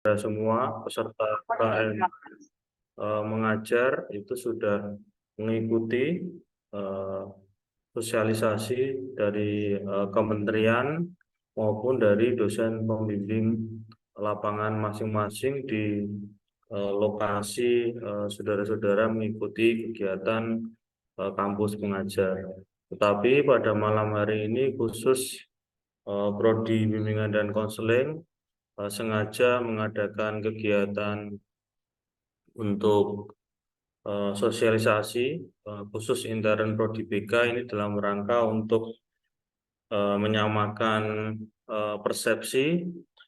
Semua peserta UKM mengajar itu sudah mengikuti eh, sosialisasi dari kementerian maupun dari dosen pembimbing lapangan masing-masing di lokasi saudara-saudara mengikuti kegiatan kampus pengajar. Tetapi pada malam hari ini khusus Prodi Bimbingan dan Konseling sengaja mengadakan kegiatan untuk sosialisasi khusus intern Prodi BK ini dalam rangka untuk menyamakan persepsi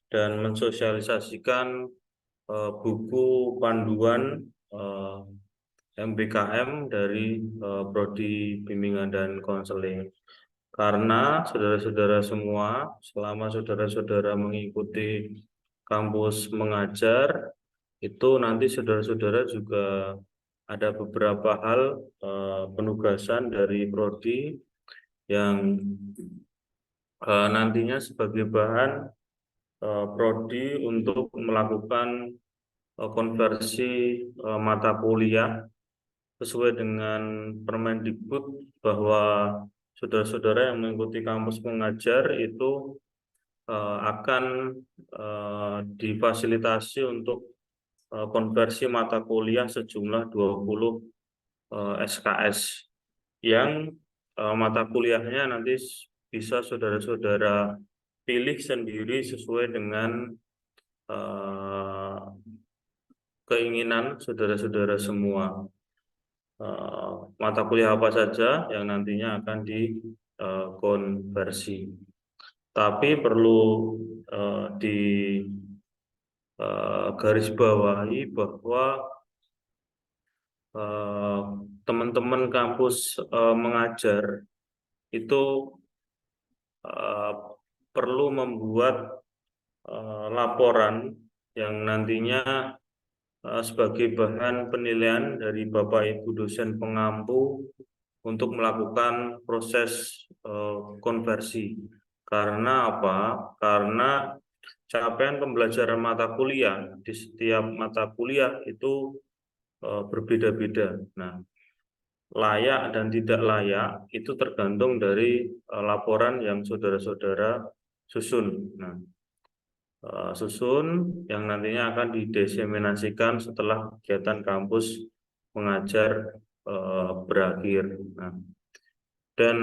dan mensosialisasikan buku panduan MBKM dari Prodi Bimbingan dan Konseling. Karena saudara-saudara semua, selama saudara-saudara mengikuti kampus mengajar, itu nanti saudara-saudara juga ada beberapa hal penugasan dari prodi yang nantinya sebagai bahan prodi untuk melakukan konversi mata kuliah sesuai dengan Permendikbud bahwa saudara-saudara yang mengikuti kampus mengajar itu akan difasilitasi untuk konversi mata kuliah sejumlah 20 SKS yang mata kuliahnya nanti bisa saudara-saudara pilih sendiri sesuai dengan keinginan saudara-saudara semua. Mata kuliah apa saja yang nantinya akan dikonversi. Tapi perlu di garis bawahi bahwa teman-teman kampus mengajar itu perlu membuat laporan yang nantinya sebagai bahan penilaian dari Bapak Ibu dosen pengampu untuk melakukan proses konversi. Karena apa? Karena capaian pembelajaran mata kuliah di setiap mata kuliah itu berbeda-beda. Nah, layak dan tidak layak itu tergantung dari laporan yang saudara-saudara susun. Nah, susun yang nantinya akan didiseminasikan setelah kegiatan kampus mengajar berakhir. Nah, dan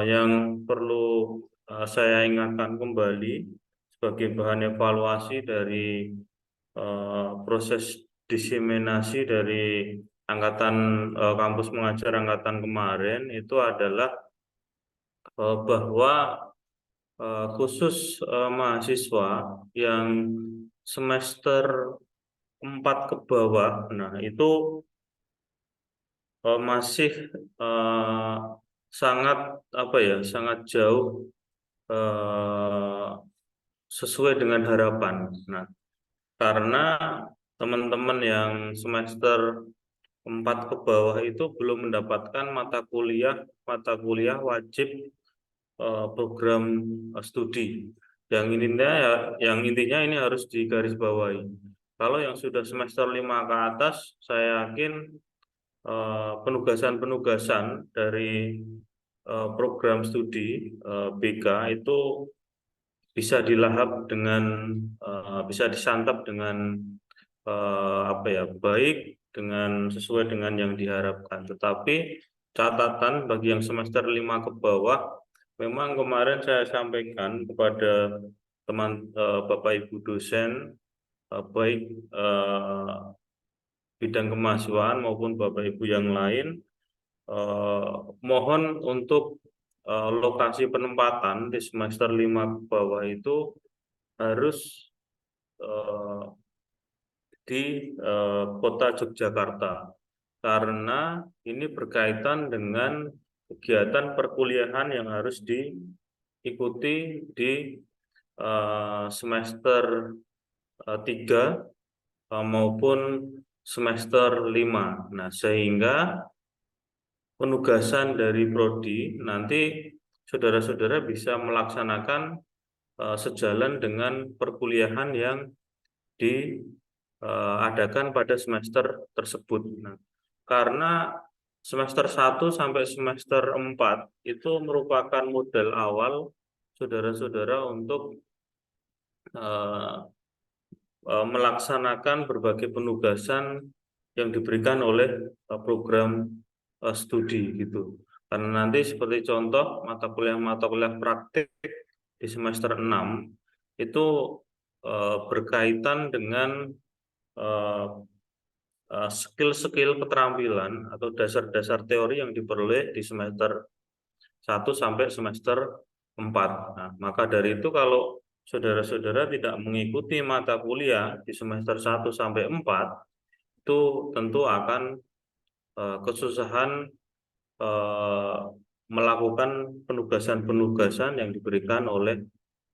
yang perlu saya ingatkan kembali sebagai bahan evaluasi dari proses diseminasi dari angkatan kampus mengajar angkatan kemarin itu adalah bahwa khusus mahasiswa yang semester 4 ke bawah, nah itu masih sangat apa ya, sangat jauh sesuai dengan harapan. Nah, karena teman-teman yang semester 4 ke bawah itu belum mendapatkan mata kuliah wajib program studi. Yang intinya ini harus digarisbawahi. Kalau yang sudah semester 5 ke atas, saya yakin penugasan-penugasan dari program studi BK itu bisa dilahap dengan bisa disantap dengan apa ya, baik dengan sesuai dengan yang diharapkan. Tetapi catatan bagi yang semester 5 ke bawah, memang kemarin saya sampaikan kepada teman Bapak Ibu dosen baik bidang kemahasiswaan maupun Bapak Ibu yang lain, mohon untuk lokasi penempatan di semester 5 ke bawah itu harus di kota Yogyakarta, karena ini berkaitan dengan kegiatan perkuliahan yang harus diikuti di semester 3 maupun semester 5. Nah, sehingga penugasan dari prodi nanti saudara-saudara bisa melaksanakan sejalan dengan perkuliahan yang diadakan pada semester tersebut. Nah, karena semester 1 sampai semester 4 itu merupakan modal awal saudara-saudara untuk eh, melaksanakan berbagai penugasan yang diberikan oleh program studi gitu. Karena nanti seperti contoh mata kuliah praktik di semester 6 itu berkaitan dengan eh, skill-skill keterampilan atau dasar-dasar teori yang diperoleh di semester 1 sampai semester 4. Nah, maka dari itu kalau saudara-saudara tidak mengikuti mata kuliah di semester 1 sampai 4, itu tentu akan kesusahan eh, melakukan penugasan-penugasan yang diberikan oleh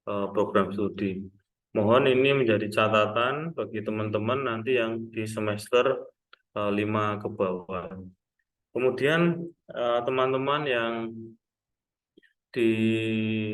program studi. Mohon ini menjadi catatan bagi teman-teman nanti yang di semester 5 ke bawah. Kemudian teman-teman yang di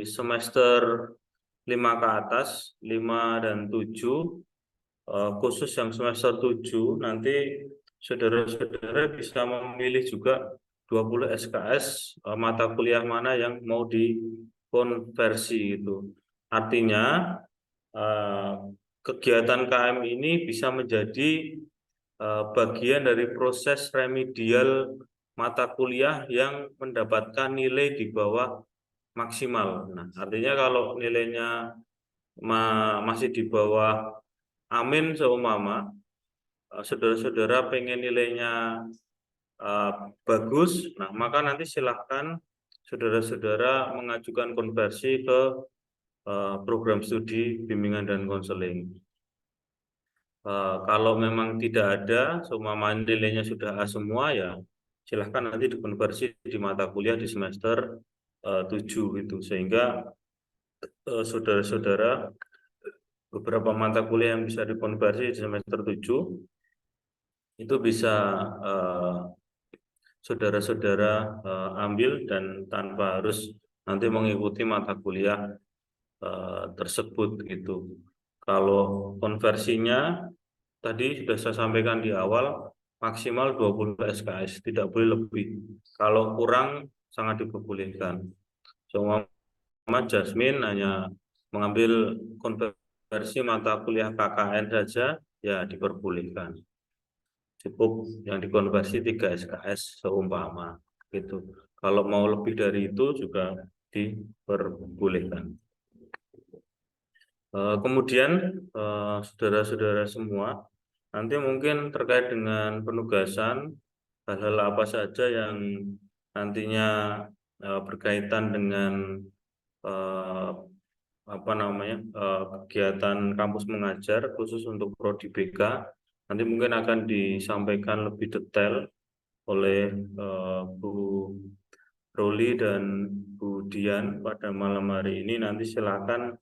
semester 5 ke atas, 5 dan 7, khusus yang semester 7, nanti saudara-saudara bisa memilih juga 20 SKS mata kuliah mana yang mau dikonversi itu. Artinya eh, kegiatan KM ini bisa menjadi bagian dari proses remedial mata kuliah yang mendapatkan nilai di bawah maksimal. Nah, artinya kalau nilainya masih di bawah amin seumpama, saudara-saudara pengen nilainya eh, bagus, nah maka nanti silahkan saudara-saudara mengajukan konversi ke program studi bimbingan dan konseling. Kalau memang tidak ada, seumpama nilainya sudah A semua ya, silahkan nanti dikonversi di mata kuliah di semester 7 itu, sehingga saudara-saudara beberapa mata kuliah yang bisa dikonversi di semester 7 itu bisa eh, saudara-saudara ambil dan tanpa harus nanti mengikuti mata kuliah tersebut gitu. Kalau konversinya tadi sudah saya sampaikan di awal maksimal 20 SKS, tidak boleh lebih. Kalau kurang sangat diperbolehkan. Semua Jasmine hanya mengambil konversi mata kuliah KKN saja, ya diperbolehkan. Cukup yang dikonversi 3 SKS seumpama gitu. Kalau mau lebih dari itu juga diperbolehkan. Kemudian saudara-saudara semua, nanti mungkin terkait dengan penugasan hal-hal apa saja yang nantinya berkaitan dengan eh, apa namanya kegiatan kampus mengajar khusus untuk prodi BK, nanti mungkin akan disampaikan lebih detail oleh Bu Roli dan Bu Dian pada malam hari ini. Nanti silakan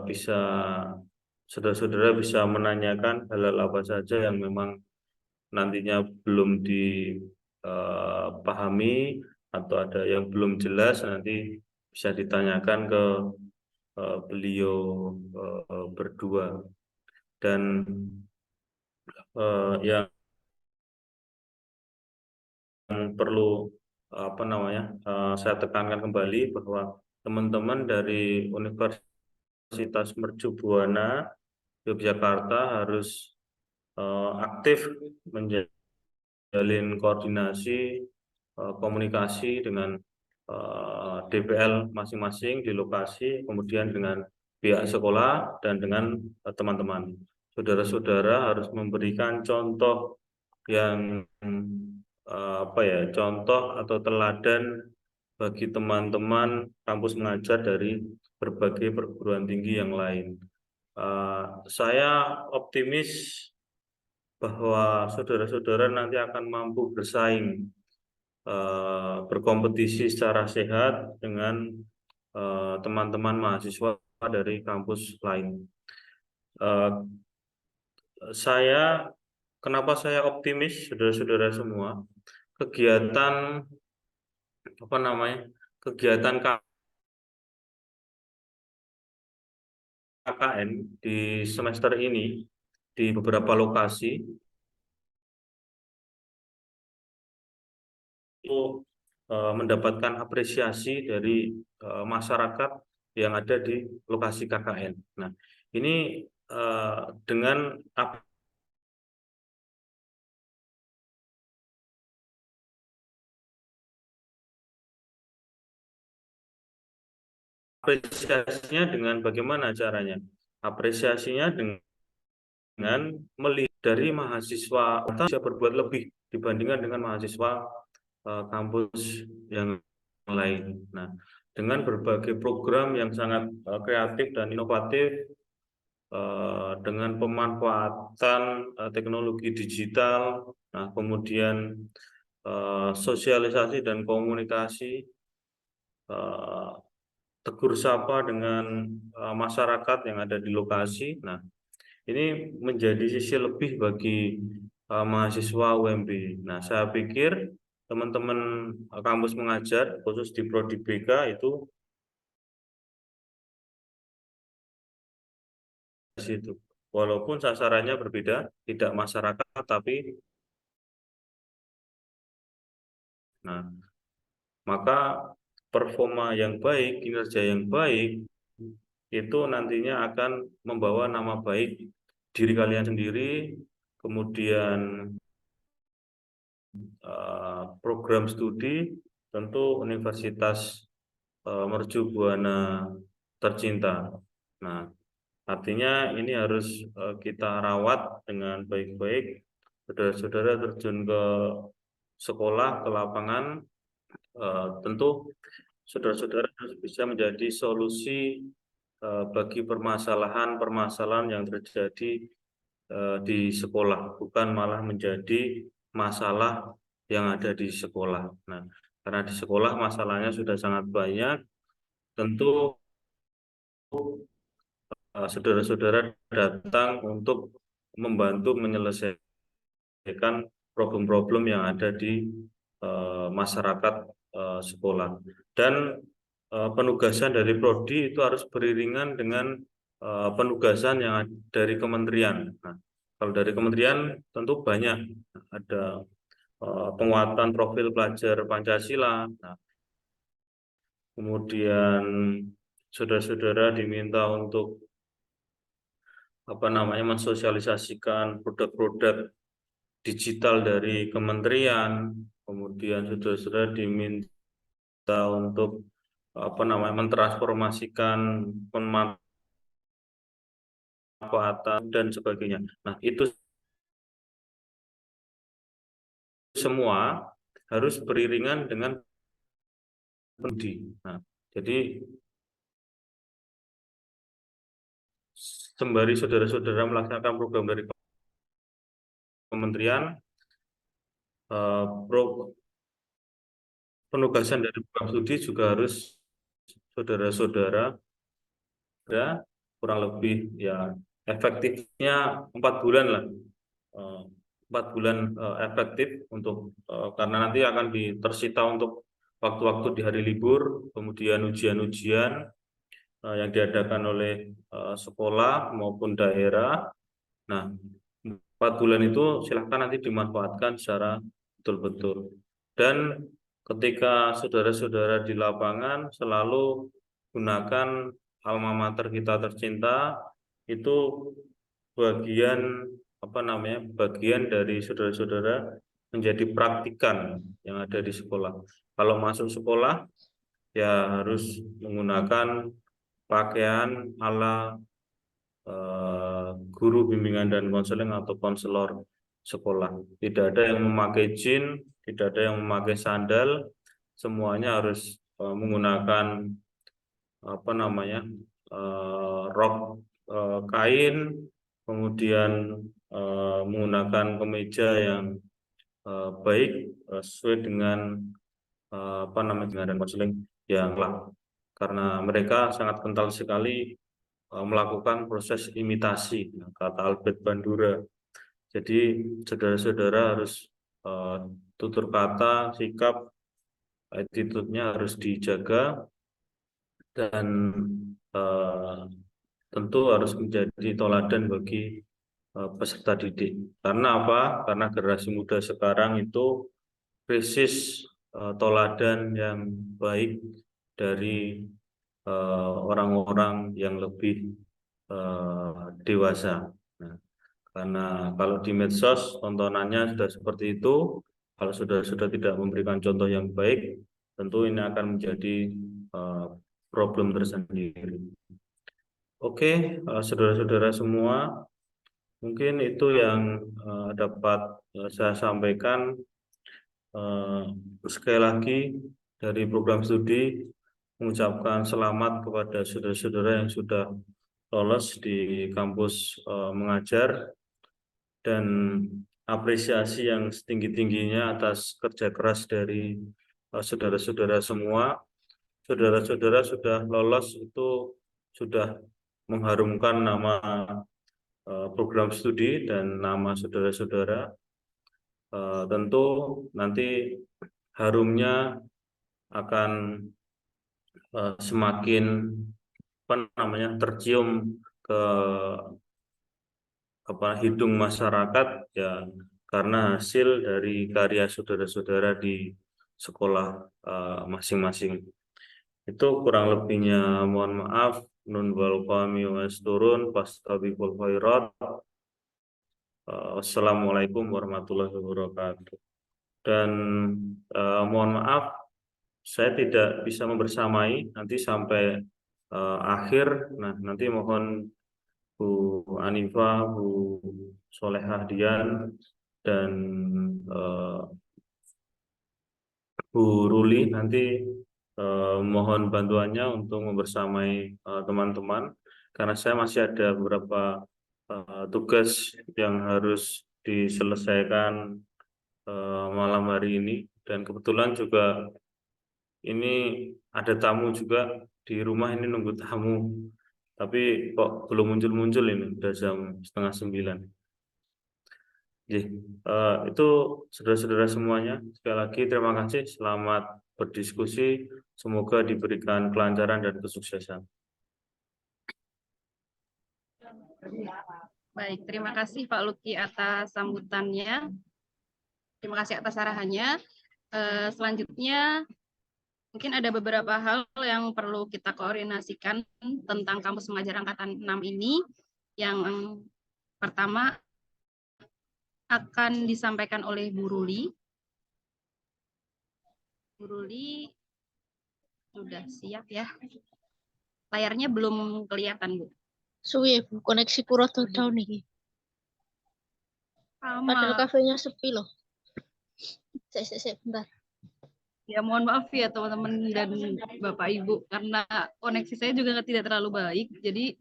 bisa saudara-saudara bisa menanyakan hal-hal apa saja yang memang nantinya belum dipahami atau ada yang belum jelas, nanti bisa ditanyakan ke beliau berdua. Dan yang perlu apa namanya saya tekankan kembali bahwa teman-teman dari Universitas Mercu Buana Yogyakarta harus aktif menjalin koordinasi komunikasi dengan DPL masing-masing di lokasi, kemudian dengan pihak sekolah dan dengan teman-teman. Saudara-saudara harus memberikan contoh yang apa ya, contoh atau teladan bagi teman-teman kampus mengajar dari berbagai perguruan tinggi yang lain. Saya optimis bahwa saudara-saudara nanti akan mampu bersaing, berkompetisi secara sehat dengan teman-teman mahasiswa dari kampus lain. Eh, saya, kenapa saya optimis, saudara-saudara semua? Kegiatan apa namanya? Kegiatan KKN di semester ini di beberapa lokasi itu mendapatkan apresiasi dari masyarakat yang ada di lokasi KKN. Nah, ini dengan apresiasinya dengan bagaimana caranya? Apresiasinya dengan melihat dari mahasiswa bisa berbuat lebih dibandingkan dengan mahasiswa kampus yang lain. Nah, dengan berbagai program yang sangat kreatif dan inovatif, dengan pemanfaatan teknologi digital, nah kemudian sosialisasi dan komunikasi, tegur sapa dengan masyarakat yang ada di lokasi. Nah, ini menjadi sisi lebih bagi mahasiswa UMB. Nah, saya pikir teman-teman kampus mengajar khusus di Prodi BK itu di situ. Walaupun sasarannya berbeda, tidak masyarakat, tapi nah, maka performa yang baik, kinerja yang baik itu nantinya akan membawa nama baik diri kalian sendiri, kemudian program studi, tentu Universitas Mercu Buana tercinta. Nah, artinya ini harus kita rawat dengan baik-baik. Saudara-saudara terjun ke sekolah, ke lapangan, tentu saudara-saudara harus bisa menjadi solusi bagi permasalahan-permasalahan yang terjadi di sekolah, bukan malah menjadi masalah yang ada di sekolah. Nah, karena di sekolah masalahnya sudah sangat banyak, tentu saudara-saudara datang untuk membantu menyelesaikan problem-problem yang ada di masyarakat sekolah. Dan penugasan dari prodi itu harus beriringan dengan penugasan yang dari kementerian. Nah, kalau dari kementerian tentu banyak, ada penguatan profil pelajar Pancasila. Nah, kemudian saudara-saudara diminta untuk mensosialisasikan produk-produk digital dari kementerian. Kemudian saudara-saudara diminta untuk mentransformasikan pemanfaatan dan sebagainya. Nah, itu semua harus beriringan dengan studi. Nah, jadi sembari saudara-saudara melaksanakan program dari kementerian, penugasan dari program studi juga harus saudara-saudara kurang lebih ya efektifnya 4 bulan lah, 4 bulan efektif untuk karena nanti akan tersita untuk waktu-waktu di hari libur, kemudian ujian-ujian yang diadakan oleh sekolah maupun daerah. Nah, 4 bulan itu silahkan nanti dimanfaatkan secara betul-betul. Dan ketika saudara-saudara di lapangan selalu gunakan alma mater kita tercinta, itu bagian bagian dari saudara-saudara menjadi praktikan yang ada di sekolah. Kalau masuk sekolah ya harus menggunakan pakaian ala guru bimbingan dan konseling atau konselor sekolah. Tidak ada yang memakai jin, tidak ada yang memakai sandal, semuanya harus menggunakan rok kain, kemudian menggunakan kemeja yang baik sesuai dengan dan konseling yang lah, karena mereka sangat kental sekali melakukan proses imitasi, kata Albert Bandura. Jadi saudara-saudara harus tutur kata, sikap, attitude-nya harus dijaga, dan tentu harus menjadi toladan bagi peserta didik. Karena apa? Karena generasi muda sekarang itu krisis toladan yang baik dari orang-orang yang lebih dewasa. Nah, karena kalau di medsos tontonannya sudah seperti itu, kalau sudah tidak memberikan contoh yang baik, tentu ini akan menjadi eh, problem tersendiri. Oke, saudara-saudara semua, mungkin itu yang dapat saya sampaikan. Eh, Sekali lagi dari program studi mengucapkan selamat kepada saudara-saudara yang sudah lolos di kampus mengajar, dan apresiasi yang setinggi-tingginya atas kerja keras dari saudara-saudara semua. Saudara-saudara sudah lolos itu sudah mengharumkan nama program studi dan nama saudara-saudara. Tentu nanti harumnya akan semakin apa namanya tercium ke hidung masyarakat, ya, karena hasil dari karya saudara-saudara di sekolah masing-masing. Itu kurang lebihnya mohon maaf. Nun wal qawmi turun pastabikul khairat. Wassalamualaikum warahmatullahi wabarakatuh. Dan mohon maaf, saya tidak bisa membersamai nanti sampai akhir. Nah, nanti mohon Bu Anifah, Bu Solehah Dian, dan eh, Bu Ruli nanti mohon bantuannya untuk membersamai teman-teman, karena saya masih ada beberapa tugas yang harus diselesaikan malam hari ini, dan kebetulan juga ini ada tamu juga di rumah, ini nunggu tamu, tapi kok belum muncul-muncul, ini udah jam setengah 9. Jadi, itu saudara-saudara semuanya. Sekali lagi terima kasih, selamat berdiskusi. Semoga diberikan kelancaran dan kesuksesan. Baik, terima kasih Pak Luki atas sambutannya. Terima kasih atas arahannya. Selanjutnya, mungkin ada beberapa hal yang perlu kita koordinasikan tentang kampus mengajar angkatan 6 ini. Yang pertama akan disampaikan oleh Bu Ruli. Bu Ruli sudah siap ya. Layarnya belum kelihatan, Bu. Suwi, Bu, koneksi rada down nih. Padahal kafenya sepi loh. Saya bentar. Ya mohon maaf ya teman-teman dan Bapak Ibu, karena koneksi saya juga tidak terlalu baik, jadi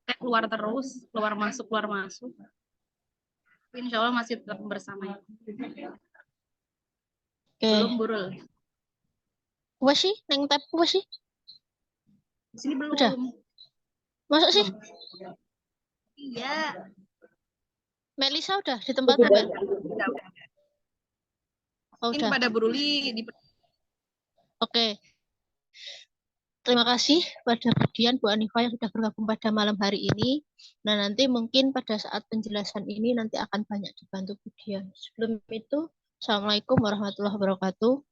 kayak keluar terus, keluar masuk, keluar masuk. Insya Allah masih tetap bersama. Belum Burul. Wes sih, neng tab wes sih. Di sini belum. Udah. Masuk sih? Iya. Melisa udah di tempatnya, Mel? Oh, ini udah. pada Buruli di... Oke. Terima kasih pada Bu Dian, Bu Anifah yang sudah bergabung pada malam hari ini. Nah, nanti mungkin pada saat penjelasan ini nanti akan banyak dibantu Bu Dian. Sebelum itu, Assalamualaikum warahmatullahi wabarakatuh.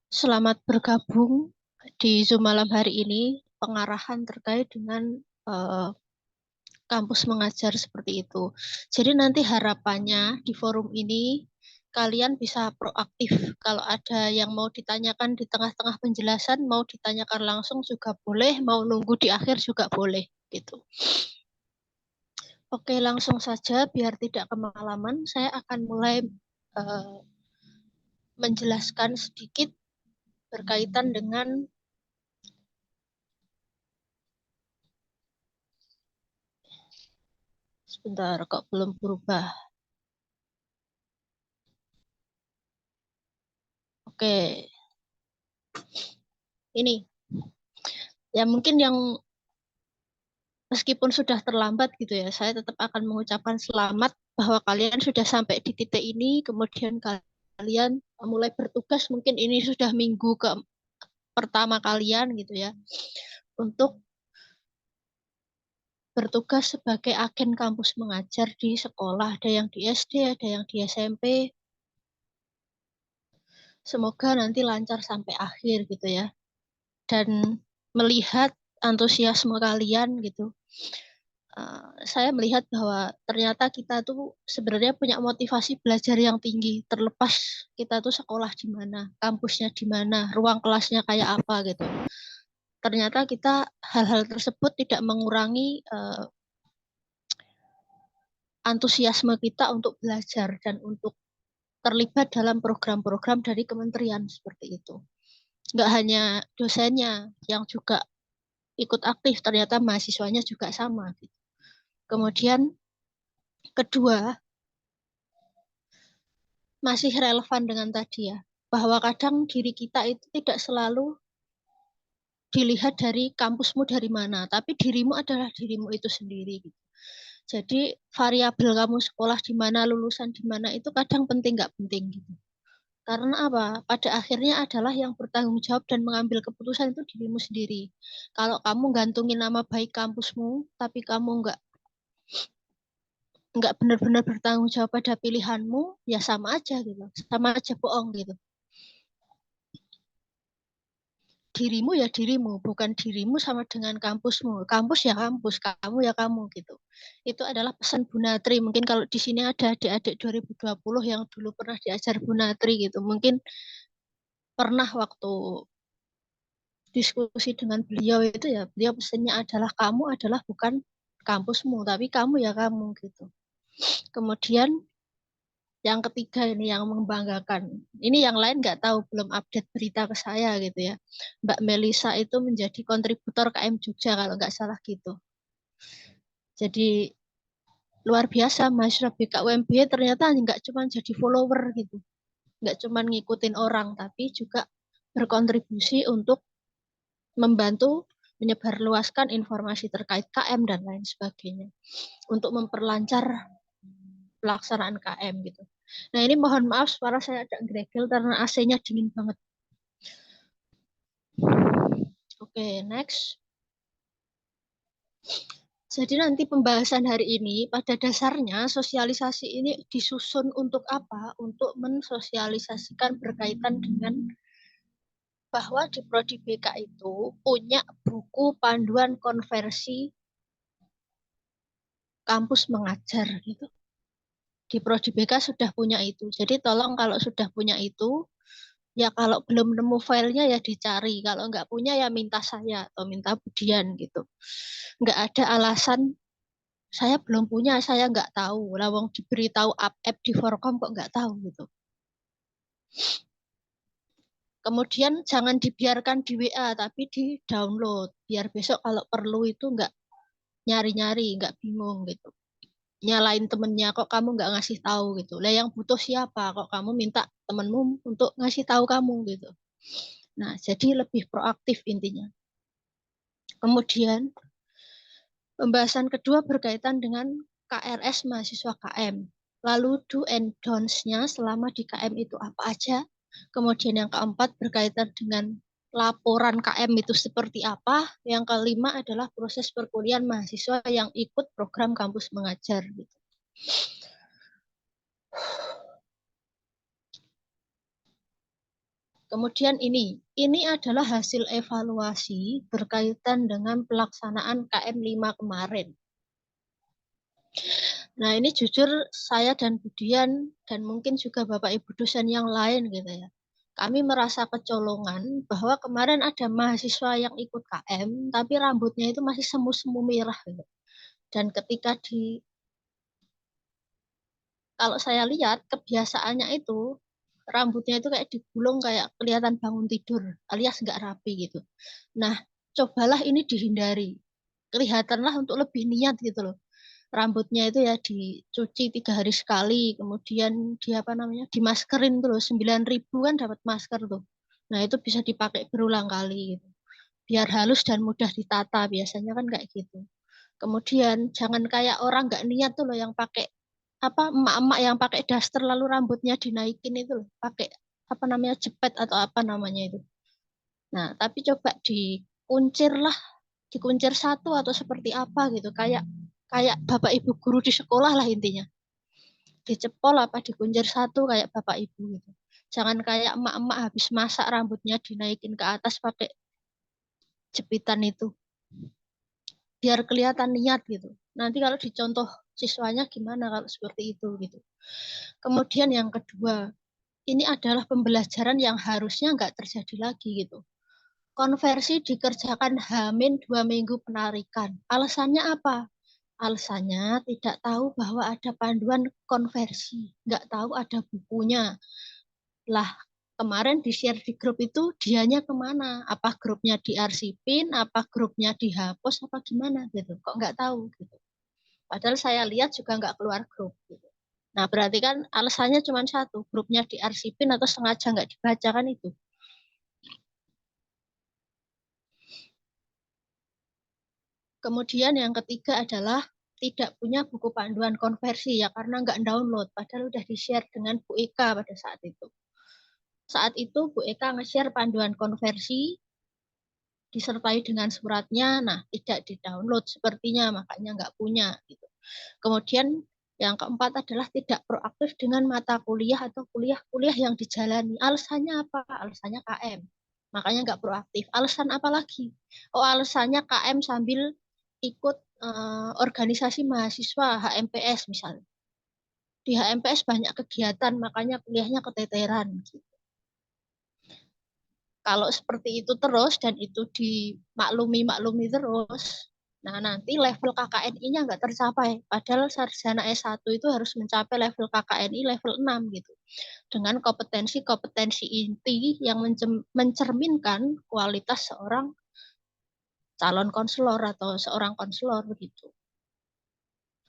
Selamat bergabung di Zoom malam hari ini, pengarahan terkait dengan kampus mengajar seperti itu. Jadi nanti harapannya di forum ini kalian bisa proaktif. Kalau ada yang mau ditanyakan di tengah-tengah penjelasan, mau ditanyakan langsung juga boleh, mau nunggu di akhir juga boleh gitu. Oke, langsung saja biar tidak kemalaman, saya akan mulai menjelaskan sedikit berkaitan dengan sebentar kok belum berubah. Oke. Ini. Ya mungkin yang meskipun sudah terlambat gitu ya, saya tetap akan mengucapkan selamat bahwa kalian sudah sampai di titik ini, kemudian kalian mulai bertugas, mungkin ini sudah minggu ke pertama kalian gitu ya, untuk bertugas sebagai agen kampus mengajar di sekolah, ada yang di SD, ada yang di SMP. Semoga nanti lancar sampai akhir gitu ya. Dan melihat antusiasme kalian gitu, saya melihat bahwa ternyata kita tuh sebenarnya punya motivasi belajar yang tinggi, terlepas kita tuh sekolah di mana, kampusnya di mana, ruang kelasnya kayak apa gitu. Ternyata kita hal-hal tersebut tidak mengurangi antusiasme kita untuk belajar dan untuk terlibat dalam program-program dari kementerian seperti itu. Nggak hanya dosennya yang juga ikut aktif, ternyata mahasiswanya juga sama. Kemudian kedua, masih relevan dengan tadi ya, bahwa kadang diri kita itu tidak selalu dilihat dari kampusmu dari mana, tapi dirimu adalah dirimu itu sendiri. Jadi variabel kamu sekolah di mana, lulusan di mana itu kadang penting nggak penting gitu. Karena apa? Pada akhirnya adalah yang bertanggung jawab dan mengambil keputusan itu dirimu sendiri. Kalau kamu gantungin nama baik kampusmu, tapi kamu nggak benar-benar bertanggung jawab pada pilihanmu, ya sama aja gitu, sama aja bohong gitu. Dirimu ya dirimu, bukan dirimu sama dengan kampusmu. Kampus ya kampus, kamu ya kamu gitu. Itu adalah pesan Bu Natri. Mungkin kalau di sini ada adik-adik 2020 yang dulu pernah diajar Bu Natri gitu. Mungkin pernah waktu diskusi dengan beliau itu ya, beliau pesannya adalah kamu adalah bukan kampusmu, tapi kamu ya kamu gitu. Kemudian yang ketiga ini yang membanggakan. Ini yang lain nggak tahu, belum update berita ke saya gitu ya. Mbak Melisa itu menjadi kontributor KM Jogja kalau nggak salah gitu. Jadi luar biasa mahasiswa BKUMB ternyata nggak cuma jadi follower gitu. Nggak cuma ngikutin orang, tapi juga berkontribusi untuk membantu menyebarluaskan informasi terkait KM dan lain sebagainya. Untuk memperlancar pelaksanaan KM gitu. Nah ini mohon maaf suara saya agak gregel karena AC-nya dingin banget. Oke, next. Jadi nanti pembahasan hari ini pada dasarnya sosialisasi ini disusun untuk apa? Untuk mensosialisasikan berkaitan dengan bahwa di Prodi BK itu punya buku panduan konversi kampus mengajar gitu. Di Prodi BK sudah punya itu. Jadi tolong kalau sudah punya itu, ya kalau belum nemu filenya ya dicari. Kalau nggak punya ya minta saya atau minta Budian gitu. Nggak ada alasan saya belum punya, saya nggak tahu. Lawang diberitahu app di Forkom kok nggak tahu gitu. Kemudian jangan dibiarkan di WA, tapi di download. Biar besok kalau perlu itu nggak nyari-nyari, nggak bingung gitu. Nyalain temennya kok kamu nggak ngasih tahu gitu. Lah yang butuh siapa? Kok kamu minta temenmu untuk ngasih tahu kamu gitu. Nah, jadi lebih proaktif intinya. Kemudian pembahasan kedua berkaitan dengan KRS mahasiswa KM. Lalu do and don'ts-nya selama di KM itu apa aja. Kemudian yang keempat berkaitan dengan laporan KM itu seperti apa. Yang kelima adalah proses perkuliahan mahasiswa yang ikut program kampus mengajar gitu. Kemudian ini adalah hasil evaluasi berkaitan dengan pelaksanaan KM 5 kemarin. Nah ini jujur saya dan Budian dan mungkin juga Bapak Ibu dosen yang lain gitu ya. Kami merasa kecolongan bahwa kemarin ada mahasiswa yang ikut KM tapi rambutnya itu masih semu-semu merah gitu. Dan ketika kalau saya lihat kebiasaannya itu rambutnya itu kayak digulung kayak kelihatan bangun tidur alias nggak rapi gitu. Nah cobalah ini dihindari. Kelihatanlah untuk lebih niat gitu loh. Rambutnya itu ya dicuci 3 hari sekali, kemudian dimaskerin tuh loh, 9.000 kan dapat masker tuh. Nah itu bisa dipakai berulang kali gitu. Biar halus dan mudah ditata, biasanya kan kayak gitu. Kemudian jangan kayak orang nggak niat tuh loh yang pakai emak-emak yang pakai daster lalu rambutnya dinaikin itu loh, pakai jepet atau apa namanya itu. Nah tapi coba dikuncir lah dikuncir satu atau seperti apa gitu, kayak bapak ibu guru di sekolah lah intinya, dicepol apa dikuncir satu kayak bapak ibu gitu. Jangan kayak emak-emak habis masak rambutnya dinaikin ke atas pakai jepitan itu, biar kelihatan niat gitu. Nanti kalau dicontoh siswanya gimana kalau seperti itu gitu. Kemudian yang kedua, ini adalah pembelajaran yang harusnya nggak terjadi lagi gitu. Konversi dikerjakan H-2 minggu penarikan. Alasannya apa? Alasannya tidak tahu bahwa ada panduan konversi, nggak tahu ada bukunya. Lah, kemarin di-share di grup itu dianya kemana? Apa grupnya diarsipin, apa grupnya dihapus, apa gimana gitu. Kok nggak tahu gitu. Padahal saya lihat juga nggak keluar grup gitu. Nah, berarti kan alasannya cuma satu, grupnya diarsipin atau sengaja nggak dibaca kan itu. Kemudian yang ketiga adalah tidak punya buku panduan konversi ya karena nggak download, padahal udah di-share dengan Bu Eka pada saat itu. Saat itu Bu Eka nge-share panduan konversi disertai dengan suratnya, nah tidak di-download sepertinya, makanya nggak punya. Gitu. Kemudian yang keempat adalah tidak proaktif dengan mata kuliah atau kuliah-kuliah yang dijalani. Alasannya apa? Alasannya KM. Makanya nggak proaktif. Alasan apa lagi? Oh, alasannya KM sambil ikut organisasi mahasiswa HMPS misalnya. Di HMPS banyak kegiatan, makanya kuliahnya keteteran. Gitu. Kalau seperti itu terus dan itu dimaklumi terus, nah nanti level KKNI-nya nggak tercapai. Padahal sarjana S1 itu harus mencapai level KKNI level 6 gitu. Dengan kompetensi-kompetensi inti yang mencerminkan kualitas seorang calon konselor atau seorang konselor begitu.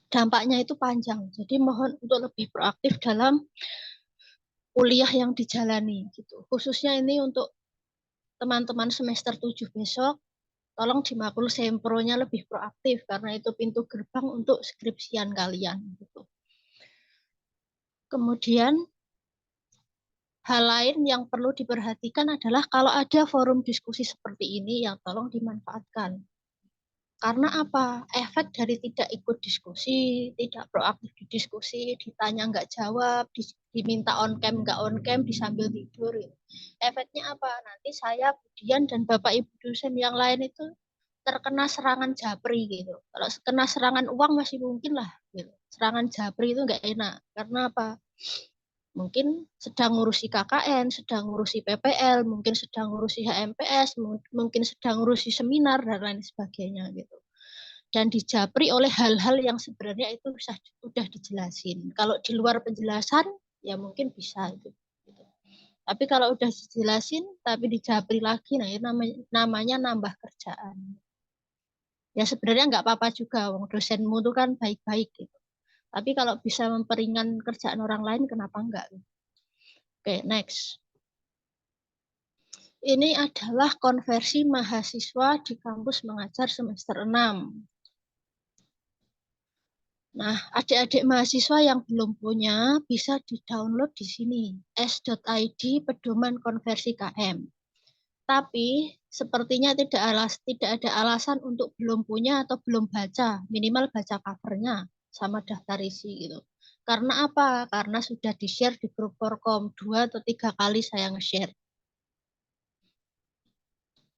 Dampaknya itu panjang. Jadi mohon untuk lebih proaktif dalam kuliah yang dijalani gitu. Khususnya ini untuk teman-teman semester 7 besok, tolong dimakul sempronya lebih proaktif karena itu pintu gerbang untuk skripsian kalian gitu. Kemudian hal lain yang perlu diperhatikan adalah kalau ada forum diskusi seperti ini yang tolong dimanfaatkan. Karena apa? Efek dari tidak ikut diskusi, tidak proaktif di diskusi, ditanya nggak jawab, diminta on cam nggak on cam, disambil tidur. Efeknya apa? Nanti saya, Budian, dan Bapak Ibu dosen yang lain itu terkena serangan japri gitu. Kalau kena serangan uang masih mungkin lah. Gitu. Serangan japri itu nggak enak. Karena apa? Mungkin sedang ngurusi KKN, sedang ngurusi PPL, mungkin sedang ngurusi HMPS, mungkin sedang ngurusi seminar, dan lain sebagainya gitu. Dan dijapri oleh hal-hal yang sebenarnya itu sudah dijelasin. Kalau di luar penjelasan, ya mungkin bisa itu. Gitu. Tapi kalau udah dijelasin, tapi dijapri lagi, nah itu namanya nambah kerjaan. Ya sebenarnya nggak apa-apa juga, wong dosenmu itu kan baik-baik gitu. Tapi kalau bisa memperingan kerjaan orang lain, kenapa enggak? Oke, next. Ini adalah konversi mahasiswa di kampus mengajar semester 6. Nah, adik-adik mahasiswa yang belum punya bisa di-download di sini, s.id pedoman konversi KM. Tapi sepertinya tidak ada alasan untuk belum punya atau belum baca, minimal baca covernya sama daftar isi gitu. Karena apa? Karena sudah di-share di grup Forkom 2 atau 3 kali saya nge-share.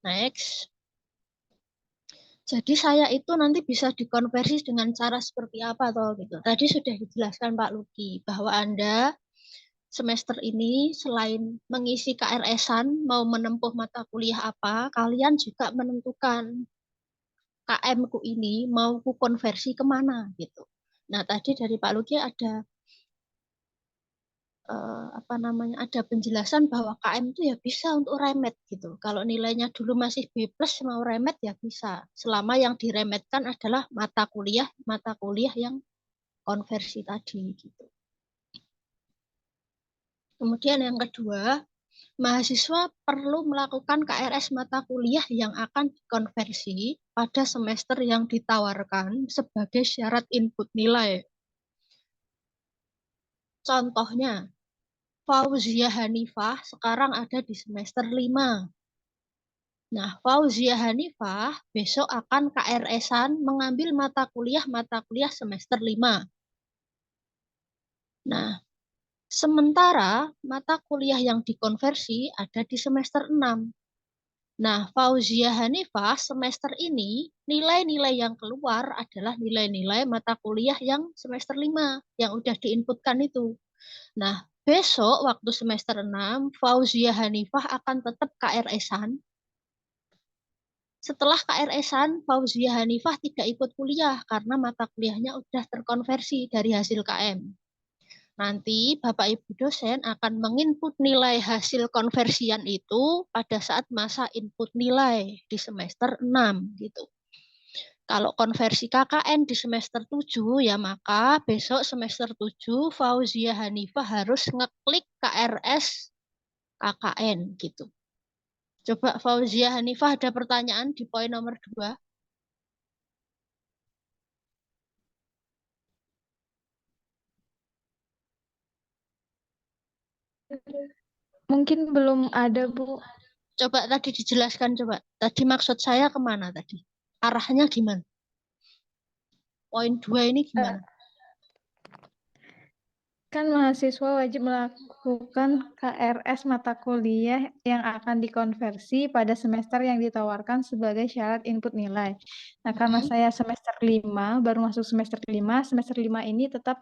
Next. Jadi saya itu nanti bisa dikonversi dengan cara seperti apa toh gitu. Tadi sudah dijelaskan Pak Luki bahwa Anda semester ini selain mengisi KRS-an mau menempuh mata kuliah apa, kalian juga menentukan KM-ku ini mau ku konversi kemana gitu. Nah tadi dari Pak Luki ada ada penjelasan bahwa KM itu ya bisa untuk remed gitu. Kalau nilainya dulu masih B+ mau remed ya bisa. Selama yang diremetkan adalah mata kuliah yang konversi tadi gitu. Kemudian yang kedua, mahasiswa perlu melakukan KRS mata kuliah yang akan dikonversi pada semester yang ditawarkan sebagai syarat input nilai. Contohnya, Fauzia Hanifah sekarang ada di semester 5. Nah, Fauzia Hanifah besok akan KRS-an mengambil mata kuliah semester 5. Nah, sementara mata kuliah yang dikonversi ada di semester 6. Nah, Fauzia Hanifah semester ini nilai-nilai yang keluar adalah nilai-nilai mata kuliah yang semester 5 yang udah diinputkan itu. Nah, besok waktu semester 6 Fauzia Hanifah akan tetap KRS-an. Setelah KRS-an, Fauzia Hanifah tidak ikut kuliah karena mata kuliahnya udah terkonversi dari hasil KM. Nanti Bapak Ibu dosen akan menginput nilai hasil konversian itu pada saat masa input nilai di semester 6 gitu. Kalau konversi KKN di semester 7 ya maka besok semester 7 Fauzia Hanifah harus ngeklik KRS KKN gitu. Coba Fauzia Hanifah ada pertanyaan di poin nomor 2. Mungkin belum ada, Bu. Coba tadi dijelaskan coba. Tadi maksud saya kemana tadi? Arahnya gimana? Poin 2 ini gimana? Kan mahasiswa wajib melakukan KRS mata kuliah yang akan dikonversi pada semester yang ditawarkan sebagai syarat input nilai. Nah, karena saya semester 5, baru masuk semester 5 ini tetap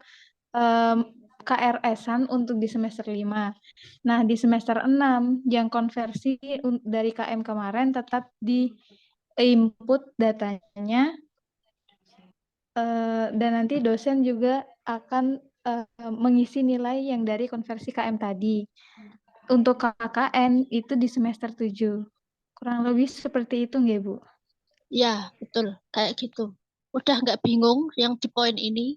KRS-an untuk di semester 5. Nah, di semester 6 yang konversi dari KM kemarin tetap di input datanya, dan nanti dosen juga akan mengisi nilai yang dari konversi KM tadi. Untuk KKN itu di semester 7. Kurang lebih seperti itu nggak, Bu? Ya, betul. Kayak gitu. Udah nggak bingung yang di poin ini?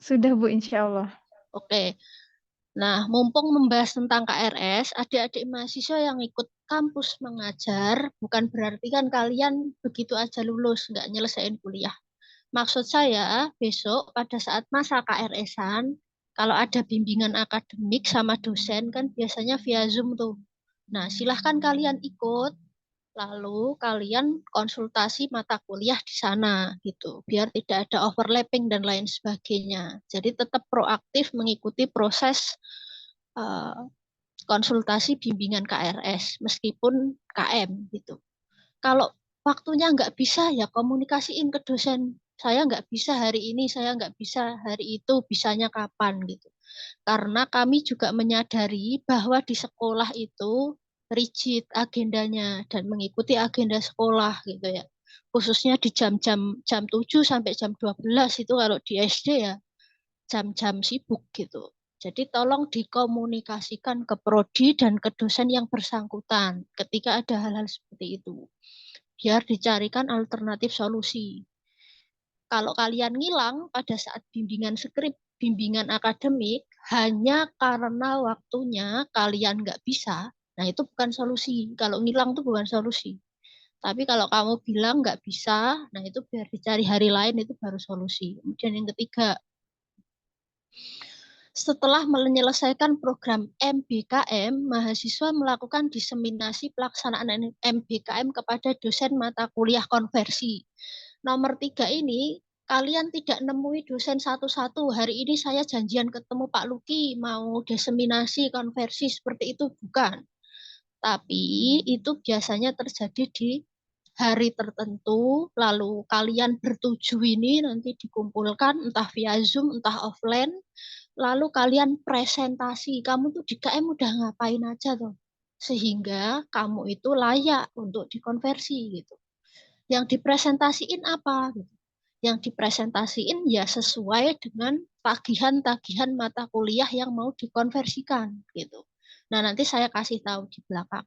Sudah, Bu, insya Allah. Oke. Nah, mumpung membahas tentang KRS, adik-adik mahasiswa yang ikut kampus mengajar, bukan berarti kan kalian begitu aja lulus, nggak nyelesain kuliah. Maksud saya, besok pada saat masa KRS-an, kalau ada bimbingan akademik sama dosen, kan biasanya via Zoom tuh. Nah, silahkan kalian ikut, lalu kalian konsultasi mata kuliah di sana gitu, biar tidak ada overlapping dan lain sebagainya. Jadi tetap proaktif mengikuti proses eh, konsultasi bimbingan KRS meskipun KM gitu. Kalau waktunya nggak bisa ya komunikasiin ke dosen. Saya nggak bisa hari ini, saya nggak bisa hari itu, bisanya kapan gitu. Karena kami juga menyadari bahwa di sekolah itu rigid agendanya dan mengikuti agenda sekolah gitu ya. Khususnya di jam 7 sampai jam 12 itu kalau di SD ya jam-jam sibuk gitu. Jadi tolong dikomunikasikan ke prodi dan ke dosen yang bersangkutan ketika ada hal-hal seperti itu. Biar dicarikan alternatif solusi. Kalau kalian ngilang pada saat bimbingan skrip, bimbingan akademik, hanya karena waktunya kalian nggak bisa, nah itu bukan solusi. Kalau ngilang itu bukan solusi. Tapi kalau kamu bilang nggak bisa, nah itu biar dicari hari lain, itu baru solusi. Kemudian yang ketiga, setelah menyelesaikan program MBKM, mahasiswa melakukan diseminasi pelaksanaan MBKM kepada dosen mata kuliah konversi. Nomor 3 ini, kalian tidak nemui dosen satu-satu. Hari ini saya janjian ketemu Pak Luki, mau diseminasi konversi seperti itu, bukan. Tapi itu biasanya terjadi di hari tertentu, lalu kalian bertuju ini nanti dikumpulkan entah via Zoom, entah offline, lalu kalian presentasi. Kamu tuh di KM udah ngapain aja tuh, sehingga kamu itu layak untuk dikonversi gitu. Yang dipresentasiin apa gitu. Yang dipresentasiin ya sesuai dengan tagihan-tagihan mata kuliah yang mau dikonversikan gitu. Nah, nanti saya kasih tahu di belakang.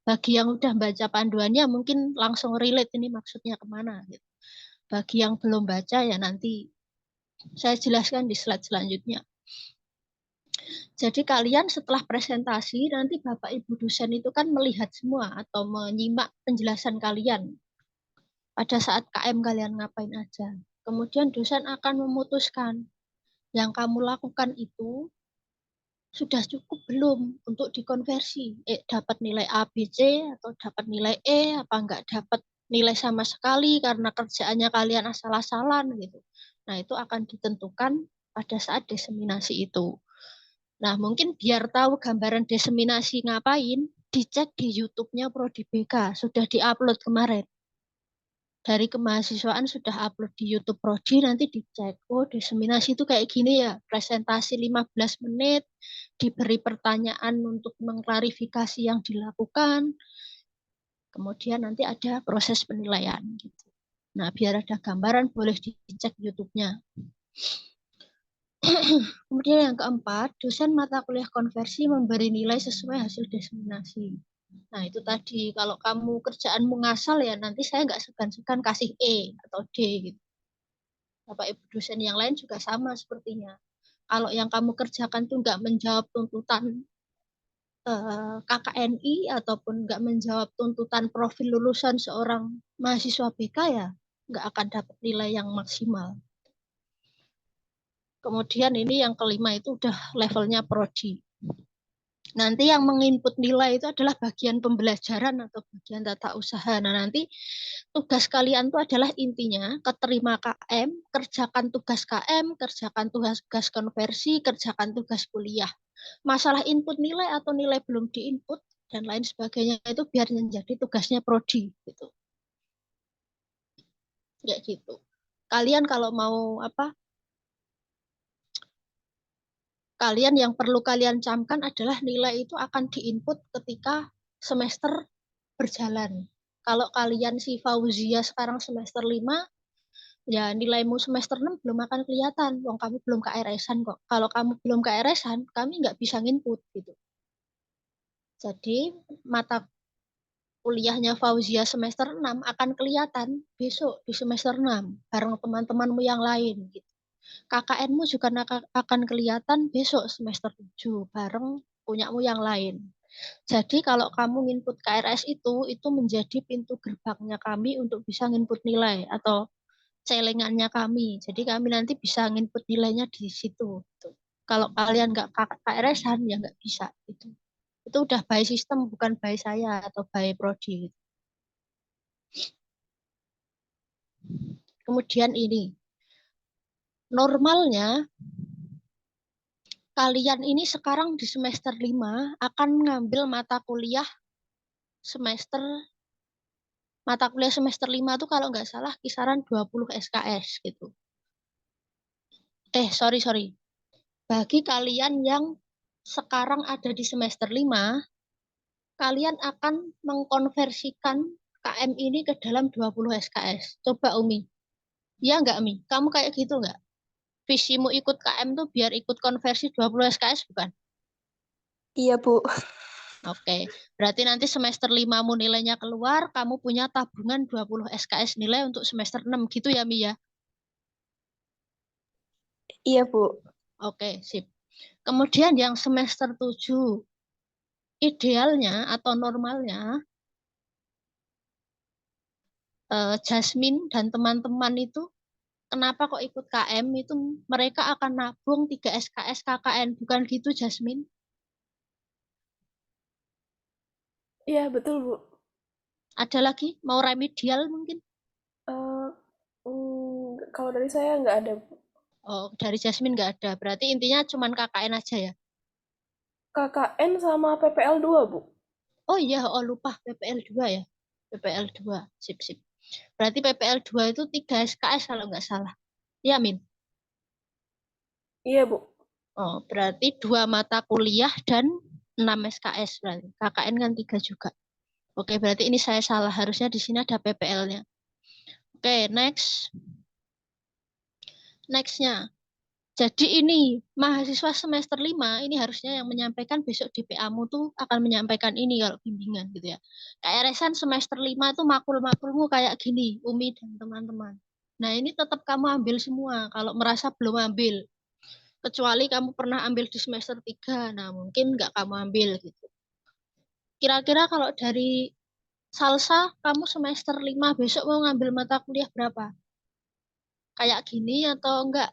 Bagi yang udah baca panduannya mungkin langsung relate ini maksudnya kemana gitu. Bagi yang belum baca ya nanti saya jelaskan di slide selanjutnya. Jadi kalian setelah presentasi nanti Bapak Ibu dosen itu kan melihat semua atau menyimak penjelasan kalian pada saat KM kalian ngapain aja. Kemudian dosen akan memutuskan yang kamu lakukan itu sudah cukup belum untuk dikonversi? Dapat nilai A, B, C, atau dapat nilai E, apa enggak dapat nilai sama sekali karena kerjaannya kalian asal-asalan gitu. Nah, itu akan ditentukan pada saat diseminasi itu. Nah, mungkin biar tahu gambaran diseminasi ngapain, dicek di YouTube-nya Prodi BK, sudah diupload kemarin. Dari kemahasiswaan sudah upload di YouTube Prodi, nanti dicek. Oh, diseminasi itu kayak gini ya, presentasi 15 menit, diberi pertanyaan untuk mengklarifikasi yang dilakukan, kemudian nanti ada proses penilaian. Gitu. Nah, biar ada gambaran, boleh dicek YouTube-nya. Kemudian yang keempat, dosen mata kuliah konversi memberi nilai sesuai hasil diseminasi. Nah, itu tadi, kalau kamu kerjaanmu ngasal ya nanti saya nggak segan-segan kasih E atau D gitu. Bapak Ibu dosen yang lain juga sama sepertinya. Kalau yang kamu kerjakan tuh nggak menjawab tuntutan KKNI ataupun nggak menjawab tuntutan profil lulusan seorang mahasiswa BK ya nggak akan dapat nilai yang maksimal. Kemudian ini yang kelima itu udah levelnya prodi. Nanti yang menginput nilai itu adalah bagian pembelajaran atau bagian tata usaha. Nah, nanti tugas kalian itu adalah intinya keterima KM, kerjakan tugas KM, kerjakan tugas konversi, kerjakan tugas kuliah. Masalah input nilai atau nilai belum diinput dan lain sebagainya itu biar menjadi tugasnya prodi gitu. Ya gitu. Kalian kalau mau kalian yang perlu kalian camkan adalah nilai itu akan diinput ketika semester berjalan. Kalau kalian si Fauzia sekarang semester 5, ya nilaimu semester 6 belum akan kelihatan. Wong kamu belum KRS-an kok. Kalau kamu belum KRS-an, kami nggak bisa nginput gitu. Jadi mata kuliahnya Fauzia semester 6 akan kelihatan besok di semester 6 bareng teman-temanmu yang lain gitu. KKN-mu juga akan kelihatan besok semester 7 bareng punyamu yang lain. Jadi kalau kamu nginput KRS itu menjadi pintu gerbangnya kami untuk bisa nginput nilai atau celengannya kami. Jadi kami nanti bisa nginput nilainya di situ. Kalau kalian nggak KRS-an ya nggak bisa. Itu udah by sistem bukan by saya atau by prodi. Kemudian ini normalnya kalian ini sekarang di semester 5 akan mengambil mata kuliah semester 5 tuh kalau nggak salah kisaran 20 SKS gitu. Sorry. Bagi kalian yang sekarang ada di semester 5, kalian akan mengkonversikan KM ini ke dalam 20 SKS. Coba Umi. Ya nggak Umi? Kamu kayak gitu nggak? Visimu ikut KM tuh biar ikut konversi 20 SKS bukan? Iya, Bu. Oke, berarti nanti semester 5-mu nilainya keluar, kamu punya tabungan 20 SKS nilai untuk semester 6, gitu ya, Mi ya? Iya, Bu. Oke, sip. Kemudian yang semester 7, idealnya atau normalnya, Jasmine dan teman-teman itu, kenapa kok ikut KM, itu mereka akan nabung 3 SKS KKN, bukan gitu, Jasmine? Iya, betul, Bu. Ada lagi? Mau remedial mungkin? Kalau dari saya nggak ada, Bu. Oh, dari Jasmine nggak ada. Berarti intinya cuma KKN aja ya? KKN sama PPL 2, Bu. Oh iya, lupa PPL 2 ya. PPL 2, sip. Berarti PPL 2 itu 3 SKS kalau nggak salah. Iya, Min? Iya, Bu. Oh, berarti 2 mata kuliah dan 6 SKS berarti. KKN kan 3 juga. Oke, berarti ini saya salah. Harusnya di sini ada PPL-nya. Oke, next. Next-nya. Jadi ini mahasiswa semester 5 ini harusnya yang menyampaikan besok DPA-mu tuh akan menyampaikan ini kalau bimbingan gitu ya. KRS-an semester 5 tuh makul-makulmu kayak gini, Umi dan teman-teman. Nah, ini tetap kamu ambil semua kalau merasa belum ambil. Kecuali kamu pernah ambil di semester 3, nah mungkin nggak kamu ambil gitu. Kira-kira kalau dari Salsa, kamu semester 5 besok mau ngambil mata kuliah berapa? Kayak gini atau enggak?